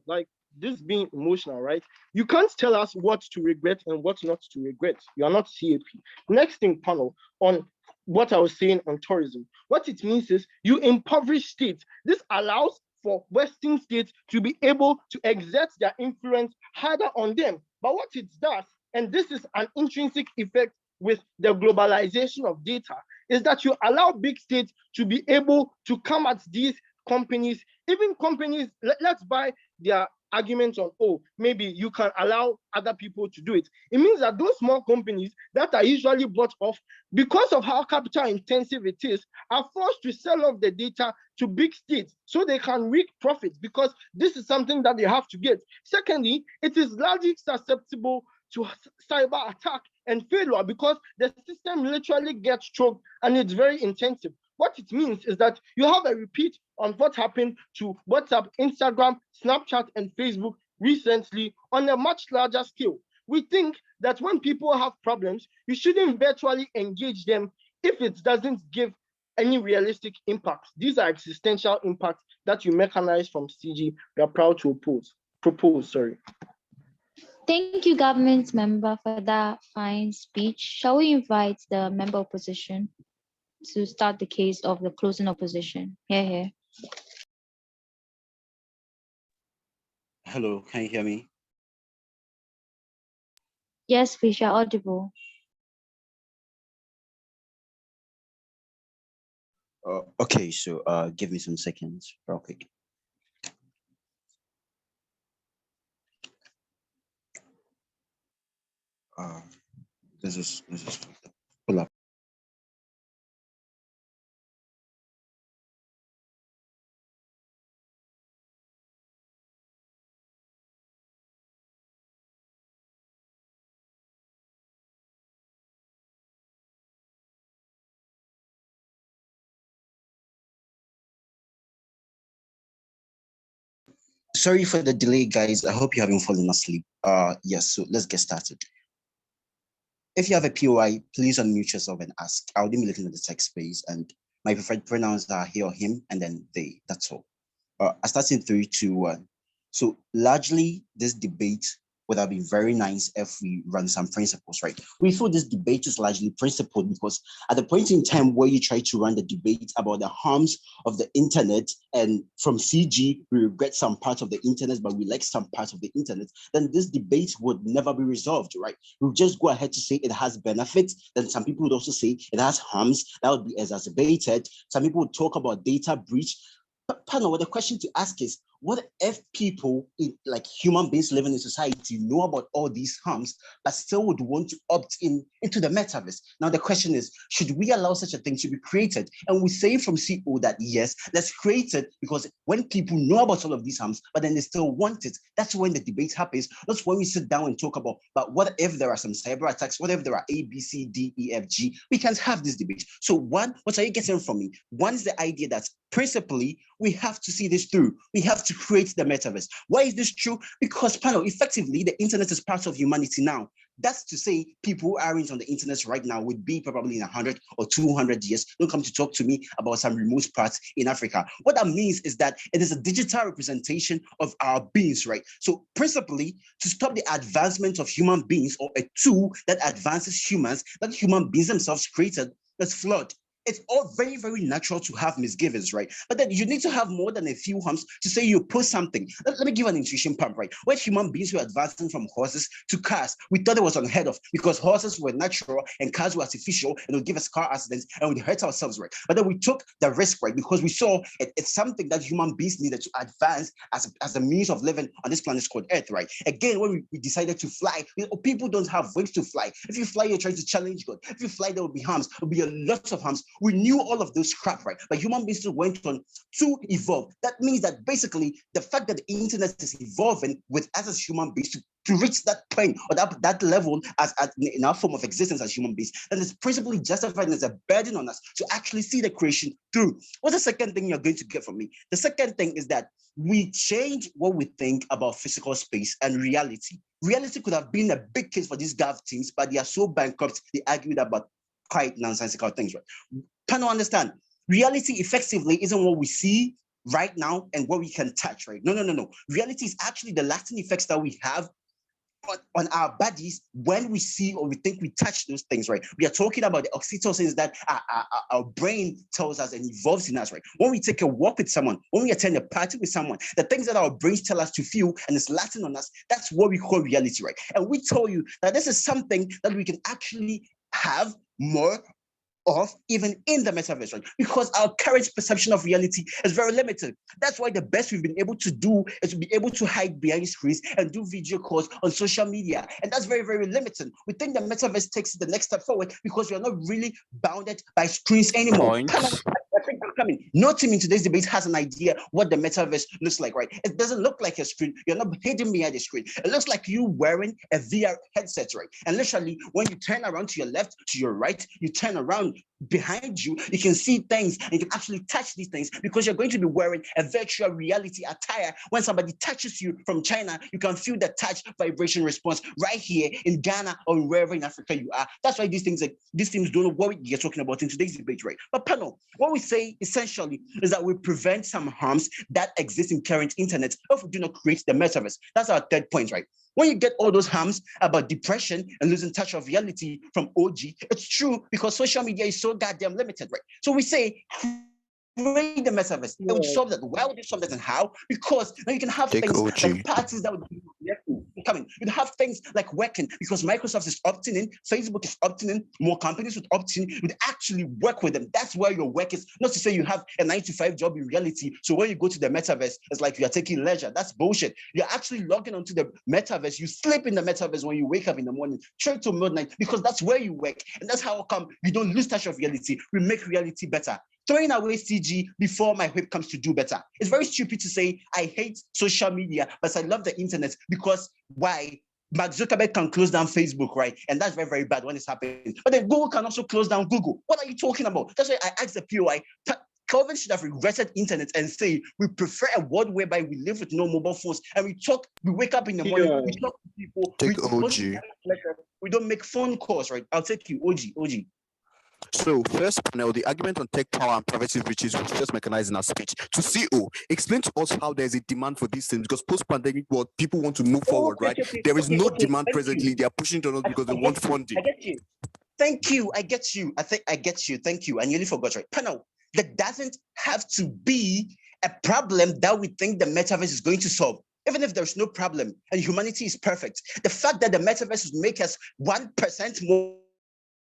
Like, this being emotional, right? You can't tell us what to regret and what not to regret. You are not CAP. Next thing, panel, on what I was saying on tourism. What it means is you impoverish states. This allows for Western states to be able to exert their influence harder on them. But what it does, and this is an intrinsic effect with the globalization of data, is that you allow big states to be able to come at these companies, even companies, let's buy their arguments on, oh, maybe you can allow other people to do it. It means that those small companies that are usually bought off, because of how capital intensive it is, are forced to sell off the data to big states so they can reap profits, because this is something that they have to get. Secondly, it is largely susceptible to cyber attack and failure because the system literally gets choked and it's very intensive. What it means is that you have a repeat on what happened to WhatsApp, Instagram, Snapchat, and Facebook recently on a much larger scale. We think that when people have problems, you shouldn't virtually engage them if it doesn't give any realistic impact. These are existential impacts that you mechanize from CG. We are proud to propose. Thank you, government member, for that fine speech. Shall we invite the member opposition to start the case of the closing opposition? Here. Hello, can you hear me? Yes, please, you're audible. Okay, so give me some seconds real quick. This is pull up. Sorry for the delay, guys. I hope you haven't fallen asleep. Yes, so let's get started. If you have a POI, please unmute yourself and ask. I'll be looking at the text space, and my preferred pronouns are he or him, and then they. That's all. I start in 3, 2, 1. So largely, this debate would have been very nice if we run some principles, right? We feel this debate is largely principled because at the point in time where you try to run the debate about the harms of the internet, and from CG, we regret some parts of the internet, but we like some parts of the internet, then this debate would never be resolved, right? We'll just go ahead to say it has benefits. Then some people would also say it has harms. That would be exacerbated. Some people would talk about data breach. But Pano, the question to ask is, what if people, like human beings living in society, know about all these harms, but still would want to opt into the metaverse? Now, the question is, should we allow such a thing to be created? And we say from CO that yes, let's create it, because when people know about all of these harms, but then they still want it, that's when the debate happens. That's when we sit down and talk about, but what if there are some cyber attacks? What if there are A, B, C, D, E, F, G? We can't have this debate. So one, what are you getting from me? One is the idea that principally, we have to see this through. We have to create the metaverse. Why is this true? Because, panel, effectively, the internet is part of humanity now. That's to say, people who aren't on the internet right now would be probably in 100 or 200 years. Don't come to talk to me about some remote parts in Africa. What that means is that it is a digital representation of our beings, right? So principally, to stop the advancement of human beings, or a tool that advances humans, that human beings themselves created, that's flawed. It's all very, very natural to have misgivings, right? But then you need to have more than a few harms to say you put something. Let me give an intuition pump, right? When human beings were advancing from horses to cars, we thought it was unheard of because horses were natural and cars were artificial and would give us car accidents and would hurt ourselves, right? But then we took the risk, right? Because we saw it's something that human beings needed to advance as a means of living on this planet called Earth, right? Again, when we decided to fly, people don't have wings to fly. If you fly, you're trying to challenge God. If you fly, there will be harms. There will be a lot of harms. We knew all of those crap, right? But human beings still went on to evolve. That means that basically the fact that the internet is evolving with us as human beings to reach that point or that level as in our form of existence as human beings, then it's principally justified as a burden on us to actually see the creation through. What's the second thing you're going to get from me? The second thing is that we change what we think about physical space and reality. Reality could have been a big case for these gov teams, but they are so bankrupt, they argued about quite nonsensical things, right? Can you understand? Reality effectively isn't what we see right now and what we can touch, right? No. Reality is actually the lasting effects that we have on our bodies when we see or we think we touch those things, right? We are talking about the oxytocins that our brain tells us and evolves in us, right? When we take a walk with someone, when we attend a party with someone, the things that our brains tell us to feel and it's lasting on us, that's what we call reality, right? And we tell you that this is something that we can actually have more of even in the metaverse, right? Because our current perception of reality is very limited. That's why the best we've been able to do is to be able to hide behind screens and do video calls on social media. And that's very, very limited. We think the metaverse takes the next step forward because we are not really bounded by screens anymore. Coming. No team in today's debate has an idea what the metaverse looks like, right? It doesn't look like a screen. You're not hidden behind the screen. It looks like you wearing a VR headset, right? And literally, when you turn around to your left, to your right, you turn around behind you, you can see things and you can actually touch these things because you're going to be wearing a virtual reality attire. When somebody touches you from China, you can feel the touch vibration response right here in Ghana or wherever in Africa you are. That's why these things don't know what you're talking about in today's debate, right? But panel, what we say essentially is that we prevent some harms that exist in current internet if we do not create the metaverse. That's our third point, right? When you get all those harms about depression and losing touch of reality from OG, it's true because social media is so goddamn limited, right? So we say, create the metaverse. It would solve that. Why would you solve that and how? Because now you can have Take things OG. like parties that would be coming. You'd have things like working because Microsoft is opting in, Facebook is opting in, more companies would opt in. You'd actually work with them. That's where your work is. Not to say you have a 9-to-5 job in reality. So when you go to the metaverse, it's like you are taking leisure. That's bullshit. You're actually logging onto the metaverse. You sleep in the metaverse when you wake up in the morning, straight to midnight, because that's where you work. And that's how come you don't lose touch of reality. We make reality better. Throwing away CG before my whip comes to do better. It's very stupid to say I hate social media, but I love the internet because why? Mark Zuckerberg can close down Facebook, right? And that's very, very bad when it's happening. But then Google can also close down Google. What are you talking about? That's why I asked the POI. Kelvin should have regretted internet and say we prefer a world whereby we live with no mobile phones and we wake up in the morning, we talk to people, Take we OG. we don't make phone calls, right? I'll take you, OG. So, first panel, the argument on tech power and privacy breaches was first mechanized in our speech. To CO, explain to us how there's a demand for these things because post-pandemic world, people want to move forward, right? There is no demand presently. They are pushing to us because they want funding. I get you. Thank you. I get you. I get you. Thank you. I nearly forgot, right? Panel, that doesn't have to be a problem that we think the metaverse is going to solve. Even if there's no problem and humanity is perfect, the fact that the metaverse would make us 1% more,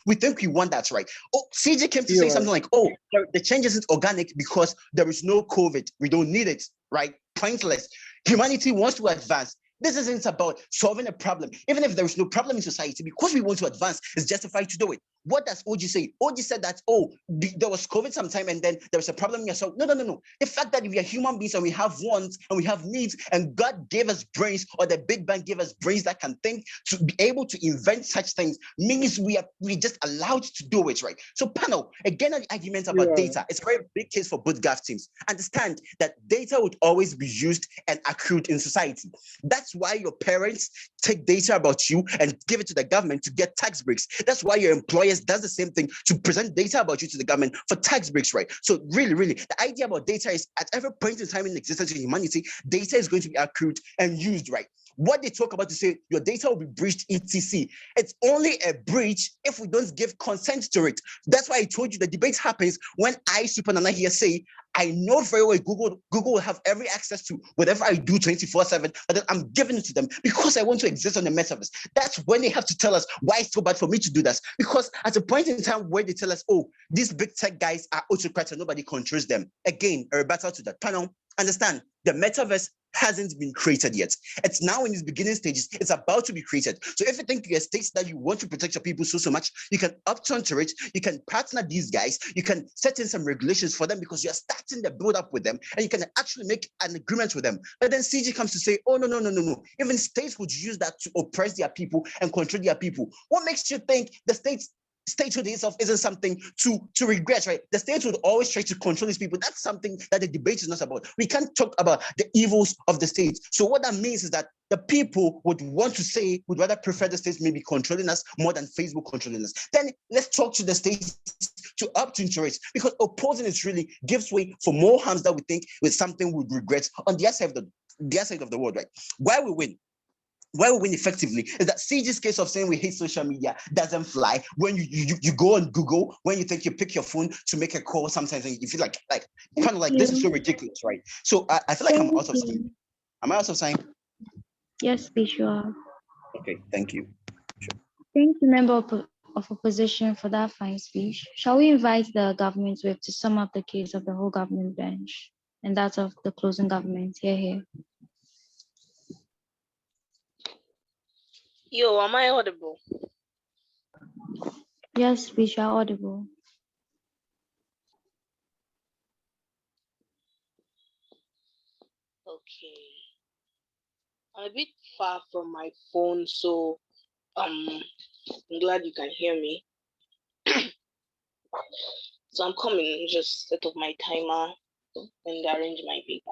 we think we want that, right? Oh, CJ came to say something like, oh, the change isn't organic because there is no COVID. We don't need it, right? Pointless. Humanity wants to advance. This isn't about solving a problem. Even if there is no problem in society, because we want to advance, it's justified to do it. What does OG say? OG said that, oh, there was COVID sometime and then there was a problem in yourself. No. The fact that we are human beings and we have wants and we have needs and God gave us brains or the Big Bang gave us brains that can think to be able to invent such things means we just allowed to do it, right? So panel, again, an argument about data. It's a very big case for both GAF teams. Understand that data would always be used and accrued in society. That's why your parents take data about you and give it to the government to get tax breaks. That's why your employers does the same thing to present data about you to the government for tax breaks, right? So really, the idea about data is at every point in time in existence in humanity, data is going to be accrued and used, right? What they talk about to say your data will be breached, etc. It's only a breach if we don't give consent to it. That's why I told you the debate happens when I, Super Nana here, say, I know very well Google will have every access to whatever I do 24/7, but then I'm giving it to them because I want to exist on the metaverse. That's when they have to tell us why it's so bad for me to do that. Because at a point in time where they tell us, oh, these big tech guys are autocrats and nobody controls them. Again, a rebuttal to that panel. Understand, the metaverse hasn't been created yet. It's now in its beginning stages. It's about to be created. So if you think you're a state that you want to protect your people so much, you can upturn to it. You can partner these guys. You can set in some regulations for them because you're starting the build up with them and you can actually make an agreement with them. But then CG comes to say, oh, no. Even states would use that to oppress their people and control their people. What makes you think the statehood itself isn't something to regret, right? The state would always try to control these people. That's something that the debate is not about. We can't talk about the evils of the state. So what that means is that the people would rather prefer the states maybe controlling us more than Facebook controlling us. Then let's talk to the states to opt into it because opposing it really gives way for more harms that we think is something we'd regret on the other side of the world, right? Why we win effectively is that CG's case of saying we hate social media doesn't fly when you go on Google, when you think you pick your phone to make a call, sometimes you feel like kind of like this is so ridiculous, right? So I feel like I'm out of time. Am I out of time? Yes, be sure. Okay, thank you. Sure. Thank you, member of opposition, for that fine speech. Shall we invite the government whip to sum up the case of the whole government bench and that of the closing government? Here. Yo, am I audible? Yes, we are audible. Okay. I'm a bit far from my phone, so I'm glad you can hear me. So I'm coming, just set up my timer and arrange my paper.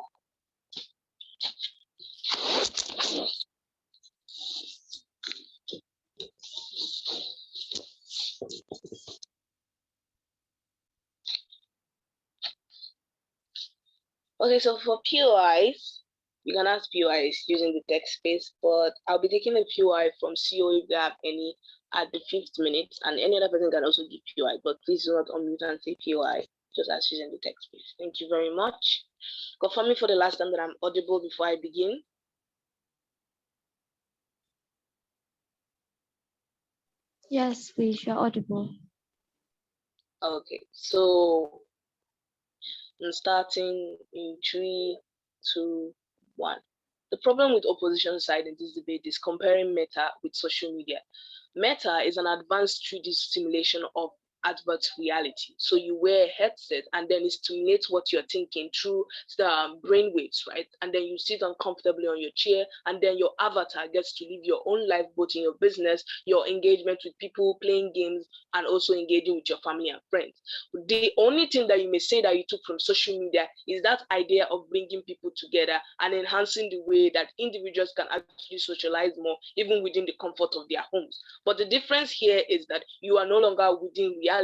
Okay, so for POIs, you can ask POIs using the text space, but I'll be taking a POI from CO if they have any at the 5th minute, and any other person can also give POI, but please do not unmute and say POI, just as using the text space. Thank you very much. Confirm me for the last time that I'm audible before I begin. Yes, please, you're audible. Okay, so I'm starting in 3, 2, 1. The problem with opposition side in this debate is comparing Meta with social media. Meta is an advanced 3D simulation of advert reality. So you wear a headset and then it stimulates what you're thinking through the brain waves, right? And then you sit uncomfortably on your chair, and then your avatar gets to live your own life, both in your business, your engagement with people, playing games, and also engaging with your family and friends. The only thing that you may say that you took from social media is that idea of bringing people together and enhancing the way that individuals can actually socialize more, even within the comfort of their homes. But the difference here is that you are no longer within reality,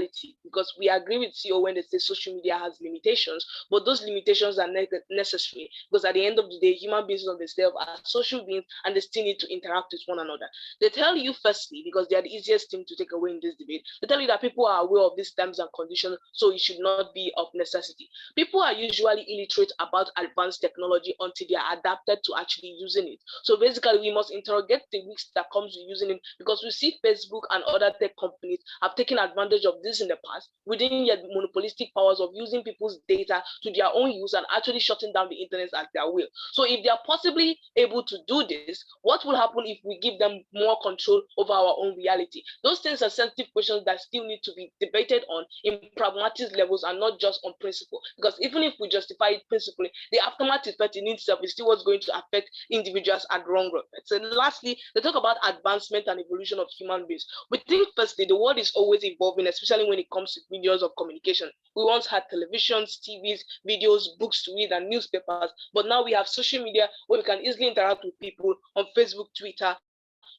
because we agree with CO when they say social media has limitations, but those limitations are necessary, because at the end of the day, human beings of themselves are social beings and they still need to interact with one another. They tell you firstly, because they are the easiest thing to take away in this debate, they tell you that people are aware of these terms and conditions, so it should not be of necessity. People are usually illiterate about advanced technology until they are adapted to actually using it. So basically, we must interrogate the risks that comes with using it, because we see Facebook and other tech companies have taken advantage of this in the past within their monopolistic powers of using people's data to their own use and actually shutting down the internet at their will. So if they are possibly able to do this, what will happen if we give them more control over our own reality? Those things are sensitive questions that still need to be debated on in pragmatic levels and not just on principle. Because even if we justify it principally, the aftermath effect in itself is still what's going to affect individuals at long run. So lastly, they talk about advancement and evolution of human beings. We think firstly, the world is always evolving, especially when it comes to mediums of communication. We once had televisions, TVs, videos, books to read, and newspapers, but now we have social media where we can easily interact with people on Facebook, Twitter,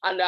and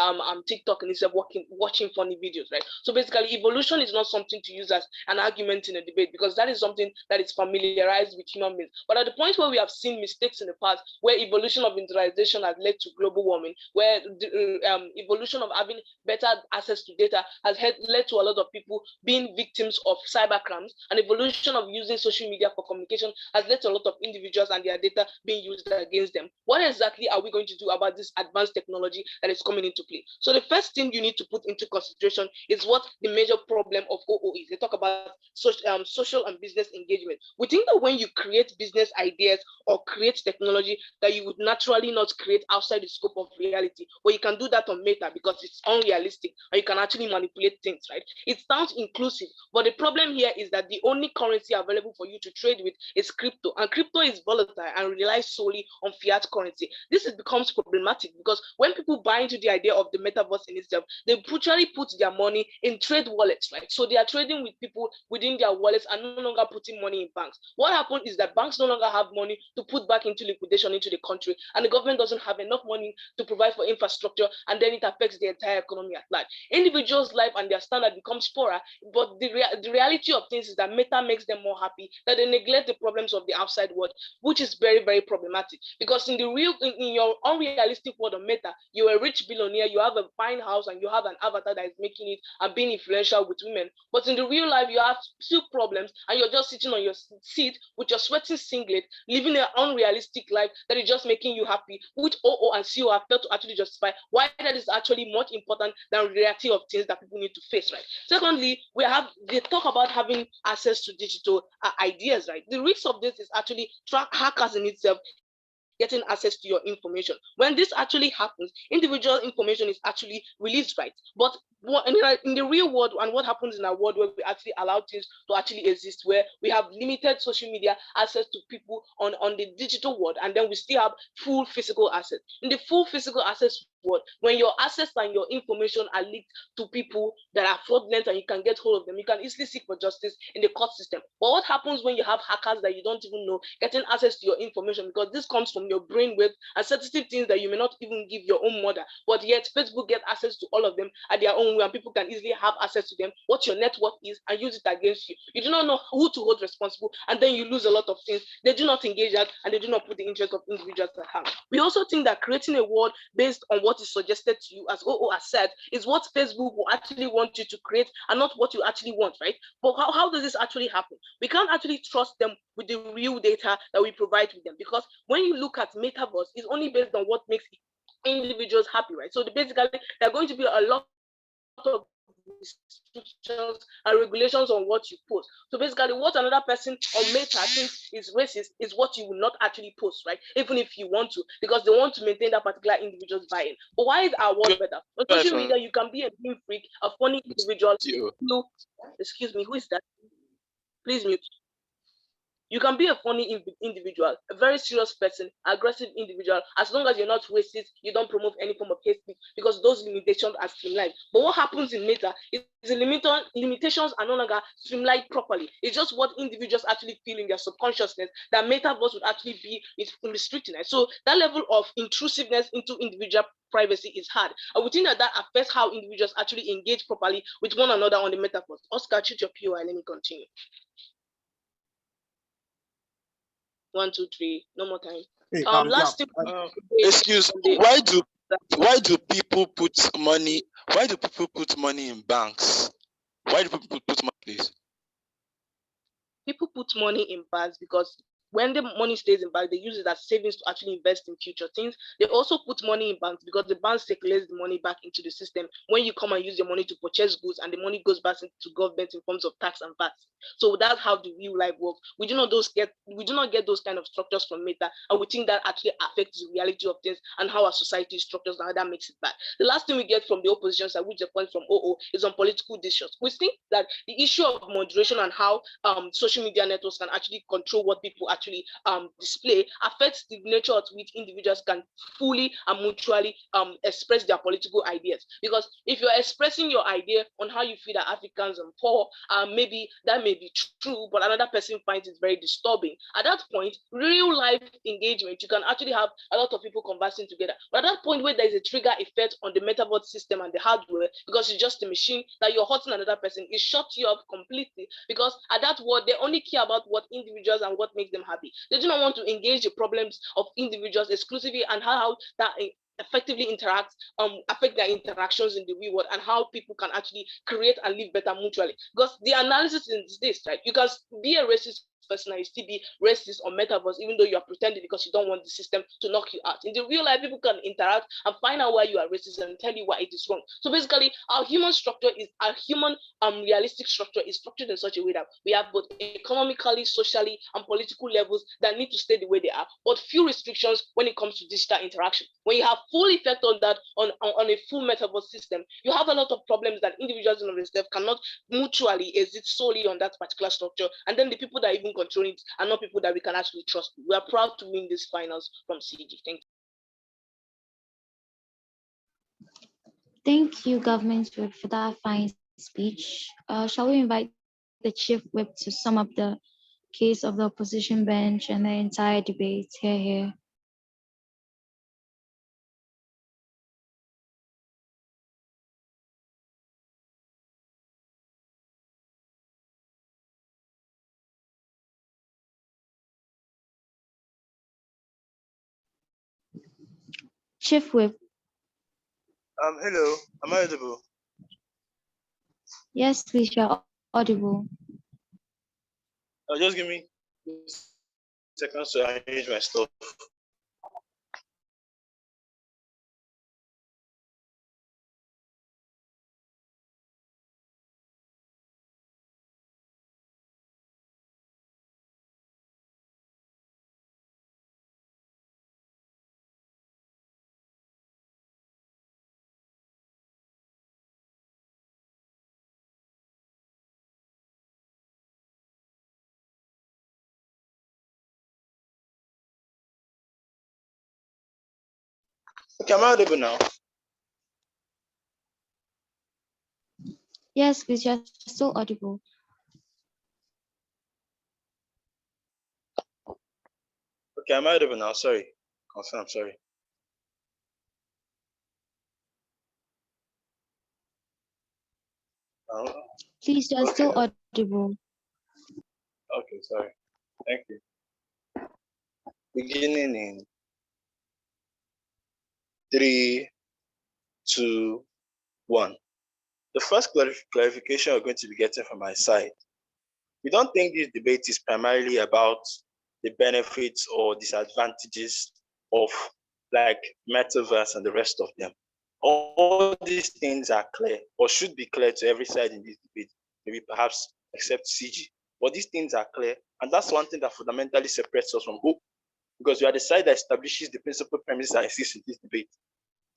TikTok, and instead of watching funny videos, right? So basically, evolution is not something to use as an argument in a debate, because that is something that is familiarized with human beings. But at the point where we have seen mistakes in the past, where evolution of industrialization has led to global warming, where the evolution of having better access to data has led to a lot of people being victims of cybercrimes, and evolution of using social media for communication has led to a lot of individuals and their data being used against them. What exactly are we going to do about this advanced technology that is coming into play? So the first thing you need to put into consideration is what the major problem of OO is. They talk about social and business engagement. We think that when you create business ideas or create technology that you would naturally not create outside the scope of reality, well, you can do that on Meta because it's unrealistic and you can actually manipulate things, right? It sounds inclusive, but the problem here is that the only currency available for you to trade with is crypto, and crypto is volatile and relies solely on fiat currency. This becomes problematic because when people buy into the idea of the metaverse in itself, they literally put their money in trade wallets, right? So they are trading with people within their wallets and no longer putting money in banks. What happened is that banks no longer have money to put back into liquidation into the country, and the government doesn't have enough money to provide for infrastructure, and then it affects the entire economy at large. Individuals' life and their standard becomes poorer, but the reality of things is that Meta makes them more happy, that they neglect the problems of the outside world, which is very, very problematic. Because in your unrealistic world of Meta, you're a rich billionaire, you have a fine house, and you have an avatar that is making it and being influential with women. But in the real life, you have two problems, and you're just sitting on your seat with your sweating singlet, living an unrealistic life that is just making you happy, which OO and CO have failed to actually justify why that is actually much important than the reality of things that people need to face, right? Secondly, they talk about having access to digital ideas, right? The risk of this is actually hackers in itself getting access to your information. When this actually happens, individual information is actually released, right? But in the real world, and what happens in our world where we actually allow things to actually exist, where we have limited social media access to people on the digital world, and then we still have full physical access. In the full physical access world. When your assets and your information are leaked to people that are fraudulent and you can get hold of them, you can easily seek for justice in the court system. But what happens when you have hackers that you don't even know getting access to your information, because this comes from your brainwave and sensitive things that you may not even give your own mother, but yet Facebook get access to all of them at their own way, and people can easily have access to them, what your net worth is, and use it against you. You do not know who to hold responsible, and then you lose a lot of things. They do not engage that, and they do not put the interest of individuals at hand. We also think that creating a world based on what is suggested to you, as OO has said, is what Facebook will actually want you to create and not what you actually want, right? But how does this actually happen? We can't actually trust them with the real data that we provide with them, because when you look at Metaverse, it's only based on what makes individuals happy, right? So basically, there are going to be a lot of restrictions and regulations on what you post. So basically, what another person on Meta thinks is racist is what you will not actually post, right? Even if you want to, because they want to maintain that particular individual's buy-in. But why is our world better? On social media, you can be a being freak, a funny individual. Excuse me, who is that? Please mute. You can be a funny individual, a very serious person, aggressive individual, as long as you're not racist, you don't promote any form of hate speech, because those limitations are streamlined. But what happens in Meta is the limitations are no longer streamlined properly. It's just what individuals actually feel in their subconsciousness that Metaverse would actually be restricting it. So that level of intrusiveness into individual privacy is hard. I would think that affects how individuals actually engage properly with one another on the Metaverse. Oscar, choose your POI. Let me continue. 1, 2, 3. No more time. Last thing. Excuse. Why do people put money? Why do people put money in banks? Why do people put money, please? People put money in banks because when the money stays in bank, they use it as savings to actually invest in future things. They also put money in banks because the bank circulates the money back into the system when you come and use your money to purchase goods, and the money goes back into government in forms of tax and VAT. So that's how the real life works. We do not get those kind of structures from Meta, and we think that actually affects the reality of things and how our society is structured, and how that makes it bad. The last thing we get from the opposition side, which is a point from OO, is on political decisions. We think that the issue of moderation and how social media networks can actually control what people actually display affects the nature of which individuals can fully and mutually express their political ideas. Because if you're expressing your idea on how you feel that Africans are poor, maybe that may be true, but another person finds it very disturbing. At that point, real life engagement, you can actually have a lot of people conversing together. But at that point where there is a trigger effect on the Metaverse system and the hardware, because it's just a machine that you're hurting another person, it shuts you up completely. Because at that world, they only care about what individuals and what makes them happy. They do not want to engage the problems of individuals exclusively, and how that effectively affect their interactions in the real world, and how people can actually create and live better mutually. Because the analysis is this, right? You can be a racist person and you still be racist on Metaverse, even though you are pretending because you don't want the system to knock you out. In the real life, people can interact and find out why you are racist and tell you why it is wrong. So basically, our human realistic structure is structured in such a way that we have both economically, socially, and political levels that need to stay the way they are, but few restrictions when it comes to digital interaction. When you have full effect on that, on a full Metaverse system, you have a lot of problems that individuals in themselves cannot mutually exist solely on that particular structure, and then the people that are even controlling it are not people that we can actually trust. We are proud to win these finals from CG. Thank you. Thank you, Government Whip, for that fine speech. Shall we invite the Chief Whip to sum up the case of the opposition bench and the entire debate? Here. Chief Whip. Hello, am I audible? Yes, please, you're audible. Just give me seconds to arrange my stuff. Okay, am I audible now? Yes, please, you're still audible. Okay, I'm audible now. Sorry. Confirm, sorry. Oh, Please, you're okay. still audible. Okay, sorry. Thank you. Beginning in 3, 2, 1. The first clarification we're going to be getting from my side. We don't think this debate is primarily about the benefits or disadvantages of like Metaverse and the rest of them. All these things are clear or should be clear to every side in this debate, maybe perhaps except CG. But these things are clear, and that's one thing that fundamentally separates us from hope, because we are the side that establishes the principal premise that exists in this debate.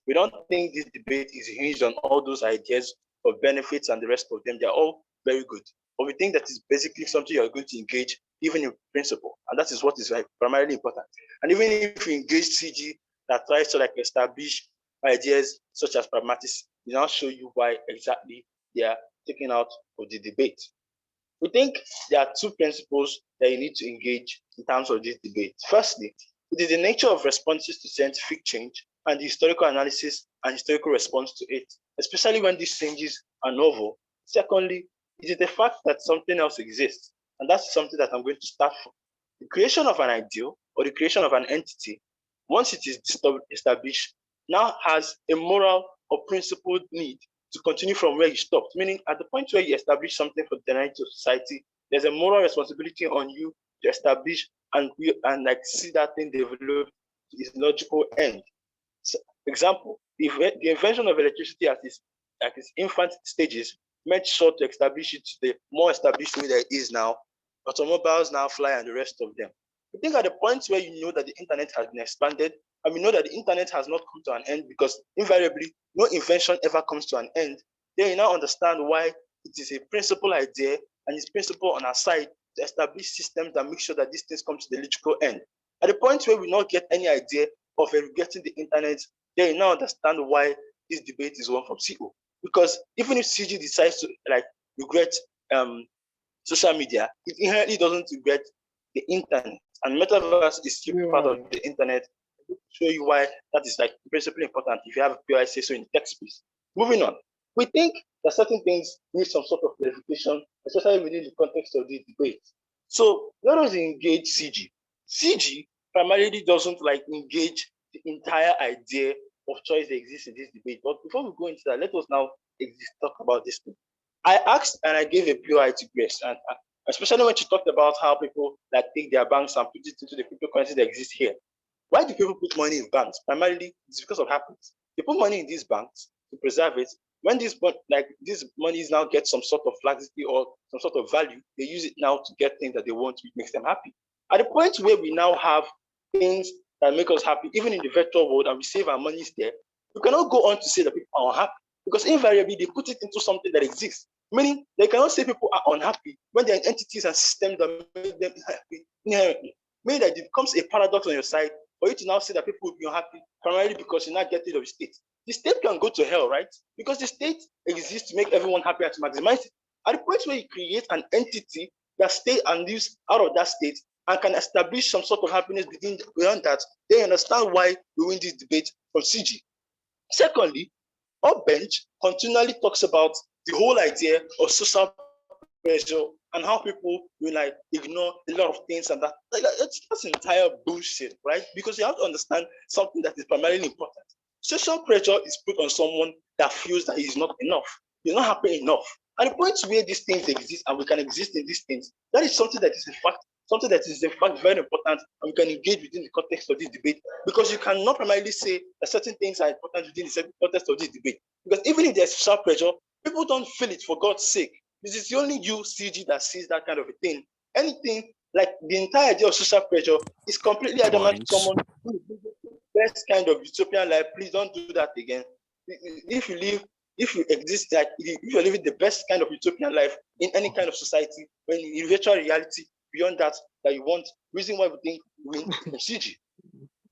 We don't think this debate is hinged on all those ideas of benefits and the rest of them. They're all very good. But we think that is basically something you're going to engage even in principle. And that is what is primarily important. And even if you engage CG that tries to like establish ideas such as pragmatics, we now show you why exactly they are taken out of the debate. We think there are two principles that you need to engage in terms of this debate. Firstly, it is the nature of responses to scientific change and the historical analysis and historical response to it, especially when these changes are novel. Secondly, it is the fact that something else exists, and that's something that I'm going to start from. The creation of an ideal or the creation of an entity, once it is established, now has a moral or principled need to continue from where you stopped, meaning at the point where you establish something for the generality of society, there's a moral responsibility on you to establish and like see that thing develop to its logical end. So, example, the invention of electricity at its infant stages made sure to establish it to the more established way that it is now. Automobiles now fly and the rest of them. I think at the point where you know that the internet has been expanded, and we know that the internet has not come to an end, because invariably no invention ever comes to an end, then you now understand why it is a principal idea and it's principle on our side to establish systems that make sure that these things come to the logical end. At the point where we not get any idea of getting the internet, then you now understand why this debate is one from CO. Because even if CG decides to like regret social media, it inherently doesn't regret the internet. And Metaverse is still part of the internet. To show you why that is like principally important if you have a PI say so in the text space. Moving on, we think that certain things need some sort of clarification, especially within the context of this debate. So let us engage CG. CG primarily doesn't like engage the entire idea of choice that exists in this debate. But before we go into that, let us now talk about this thing. I asked and I gave a POI to Grace, and especially when she talked about how people like take their banks and put it into the cryptocurrency that exists here. Why do people put money in banks? Primarily, it's because of habits. They put money in these banks to preserve it. When this money now get some sort of laxity or some sort of value, they use it now to get things that they want, which makes them happy. At the point where we now have things that make us happy, even in the virtual world, and we save our monies there, we cannot go on to say that people are unhappy, because invariably they put it into something that exists. Meaning they cannot say people are unhappy when there are entities and systems that make them happy inherently. Meaning that it becomes a paradox on your side for you to now say that people will be unhappy primarily because you're not getting rid of the state. The state can go to hell, right? Because the state exists to make everyone happy and to maximize it. At the point where you create an entity that stays and lives out of that state and can establish some sort of happiness beyond that, they understand why we win this debate from CG. Secondly, our bench continually talks about the whole idea of social pressure and how people will like ignore a lot of things, and that's entire bullshit, right? Because you have to understand something that is primarily important. Social pressure is put on someone that feels that he's not enough, he's not happy enough. And the point where these things exist and we can exist in these things, that is something that is in fact very important, and we can engage within the context of this debate, because you cannot primarily say that certain things are important within the context of this debate. Because even if there's social pressure, people don't feel it, for God's sake. This is only you, CG, that sees that kind of a thing. Anything like the entire idea of social pressure is completely adamant to someone who is living the best kind of utopian life. Please don't do that again. If you exist, like if you're living the best kind of utopian life in any kind of society, when in virtual reality, beyond that you want, reason why we think we win CG.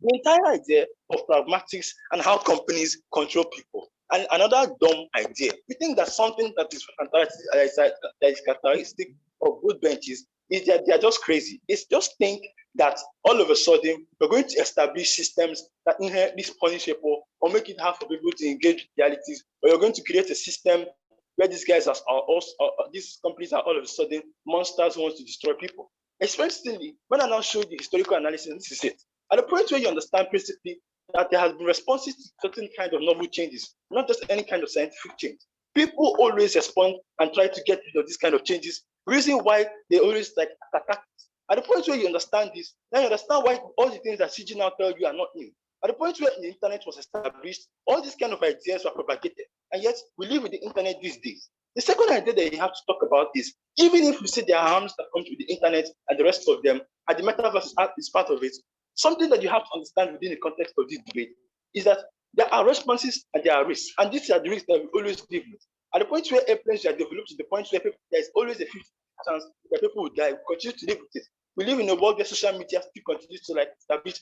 The entire idea of pragmatics and how companies control people. And another dumb idea, we think that something that is characteristic of good benches is that they are just crazy. It's just think that all of a sudden we're going to establish systems that inherently punish people or make it hard for people to engage with realities, or you're going to create a system where these guys are also, these companies are all of a sudden monsters who want to destroy people. Especially when I now show the historical analysis, this is it. At the point where you understand principally that there has been responses to certain kind of novel changes, not just any kind of scientific change. People always respond and try to get rid of these kind of changes. Reason why they always like attack. At the point where you understand this, then you understand why all the things that CG now tell you are not new. At the point where the internet was established, all these kind of ideas were propagated, and yet we live with the internet these days. The second idea that you have to talk about is, even if we say there are harms that come with the internet and the rest of them, and the metaverse is part of it, something that you have to understand within the context of this debate is that there are responses and there are risks, and these are the risks that we always live with. At the point where airplanes are developed to the point where there is always a 50% chance that people will die, we continue to live with it. We live in a world where social media still continues to like establish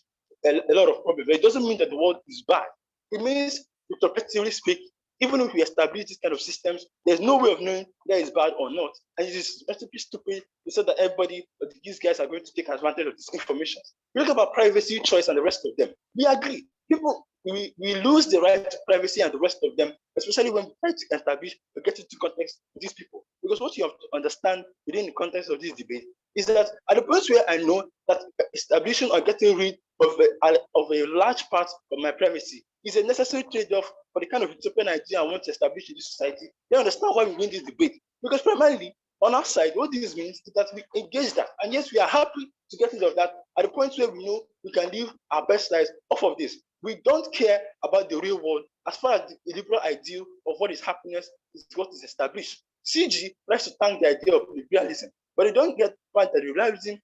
a lot of problems. It doesn't mean that the world is bad. It means, objectively speaking, even if we establish these kind of systems, there's no way of knowing that it's bad or not. And it is relatively stupid to say that everybody, these guys are going to take advantage of this information. We look about privacy, choice, and the rest of them. We agree. People, we lose the right to privacy and the rest of them, especially when we try to establish or get into context with these people. Because what you have to understand within the context of this debate is that at the point where I know that establishing or getting rid of a large part of my privacy is a necessary trade-off for the kind of utopian idea I want to establish in this society, they understand why we win this debate. Because primarily, on our side, what this means is that we engage that. And yes, we are happy to get rid of that at the point where we know we can live our best lives off of this. We don't care about the real world as far as the liberal ideal of what is happiness is what is established. CG likes to thank the idea of liberalism, but they don't get the point that liberalism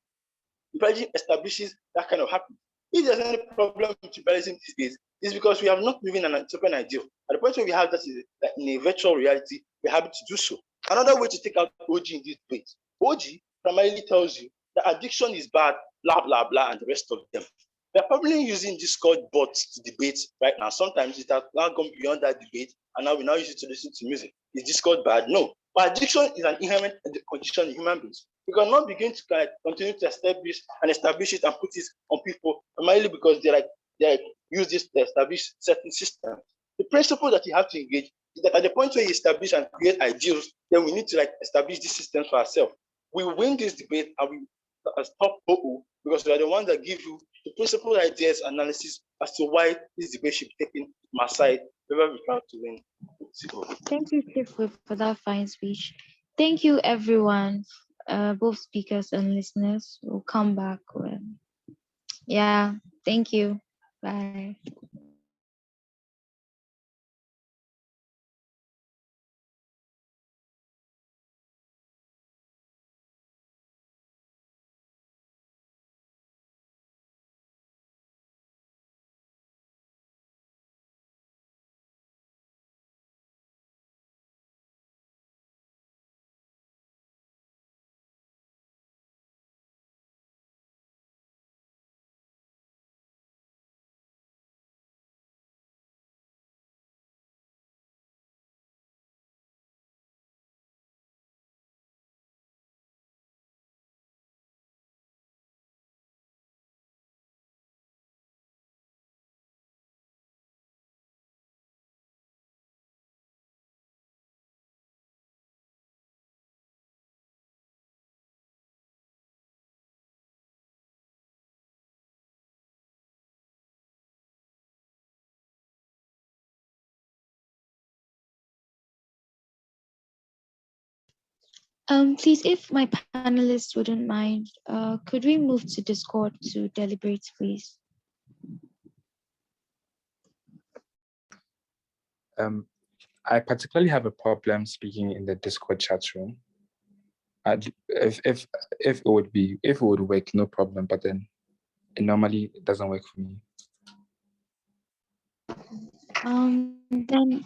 establishes that kind of happiness. If there's any problem with liberalism these days, it's because we have not living an utopian ideal. At the point where we have that in a virtual reality, we're happy to do so. Another way to take out OG in this debate, OG primarily tells you that addiction is bad, blah, blah, blah, and the rest of them. They're probably using Discord bots to debate right now. Sometimes it has now gone beyond that debate, and now we now use it to listen to music. Is Discord bad? No. But addiction is an inherent condition in human beings. We cannot begin to continue to establish it and put it on people, primarily because they use this to establish certain systems. The principle that you have to engage is that at the point where you establish and create ideals, then we need to establish these systems for ourselves. We win this debate and we stop OU because we are the ones that give you the principal ideas analysis as to why this debate should be taken from our side, whether we try to win. Thank you, Chief Whip, for that fine speech. Thank you, everyone, both speakers and listeners. We'll come back when. Yeah, thank you. Bye. Please, if my panelists wouldn't mind, could we move to Discord to deliberate, please? I particularly have a problem speaking in the Discord chat room. If it would work, no problem. But then it normally doesn't work for me. Then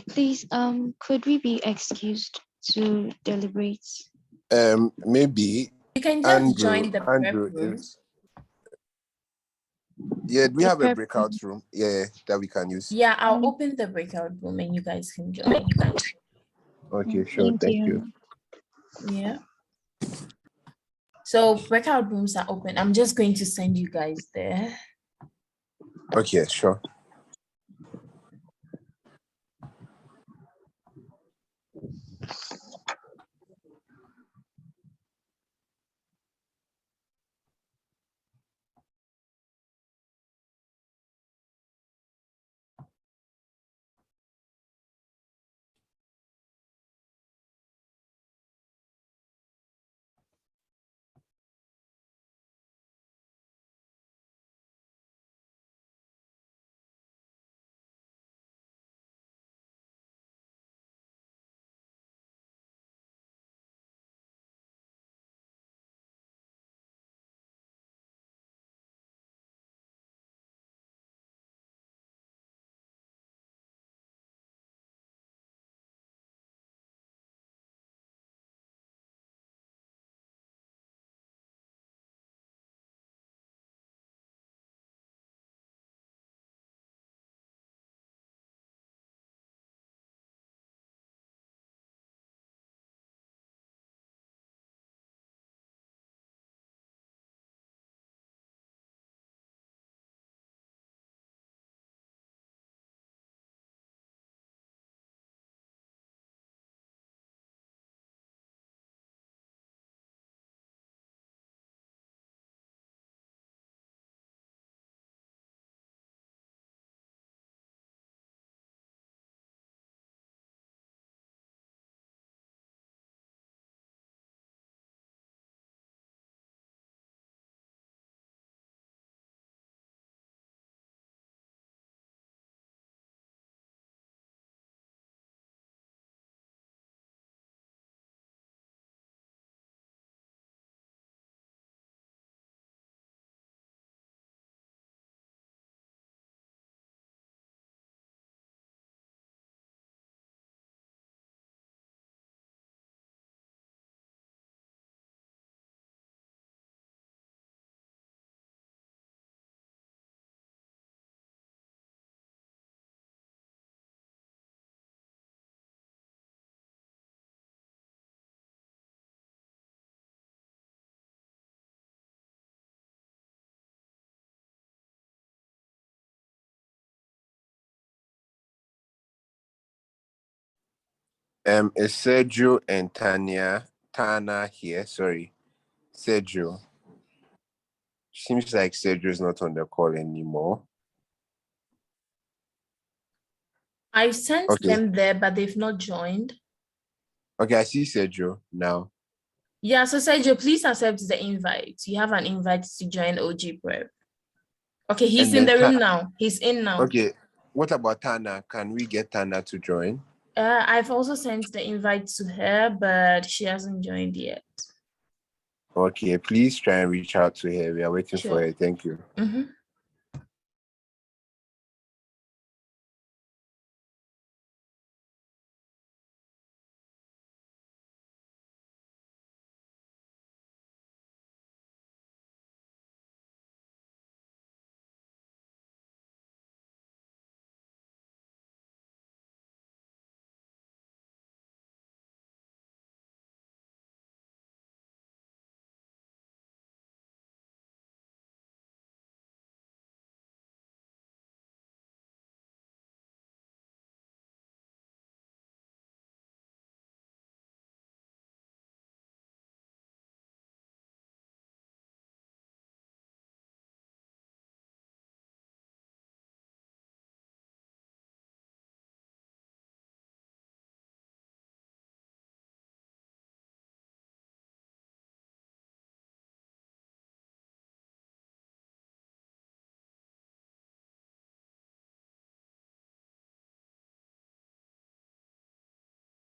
please, could we be excused to deliberate? Maybe you can just Andrew, join the prep Andrew room. is Yeah, we Yes, have a perfect. breakout room. Yeah, that we can use. Yeah, I'll open the breakout room and you guys can join. Okay, sure. Thank you. Yeah. So breakout rooms are open. I'm just going to send you guys there. Okay, sure. Is Sergio and Taana here? Sorry, Sergio. Seems like Sergio is not on the call anymore. I sent Okay. them there, but they've not joined. Okay, I see Sergio now. Yeah, so Sergio, please accept the invite. You have an invite to join OG Prep. Okay, he's And in then the room now. He's in now. Okay, what about Taana? Can we get Taana to join? I've also sent the invite to her, but she hasn't joined yet. Okay, please try and reach out to her. We are waiting for Sure. her. Thank you. Mhm.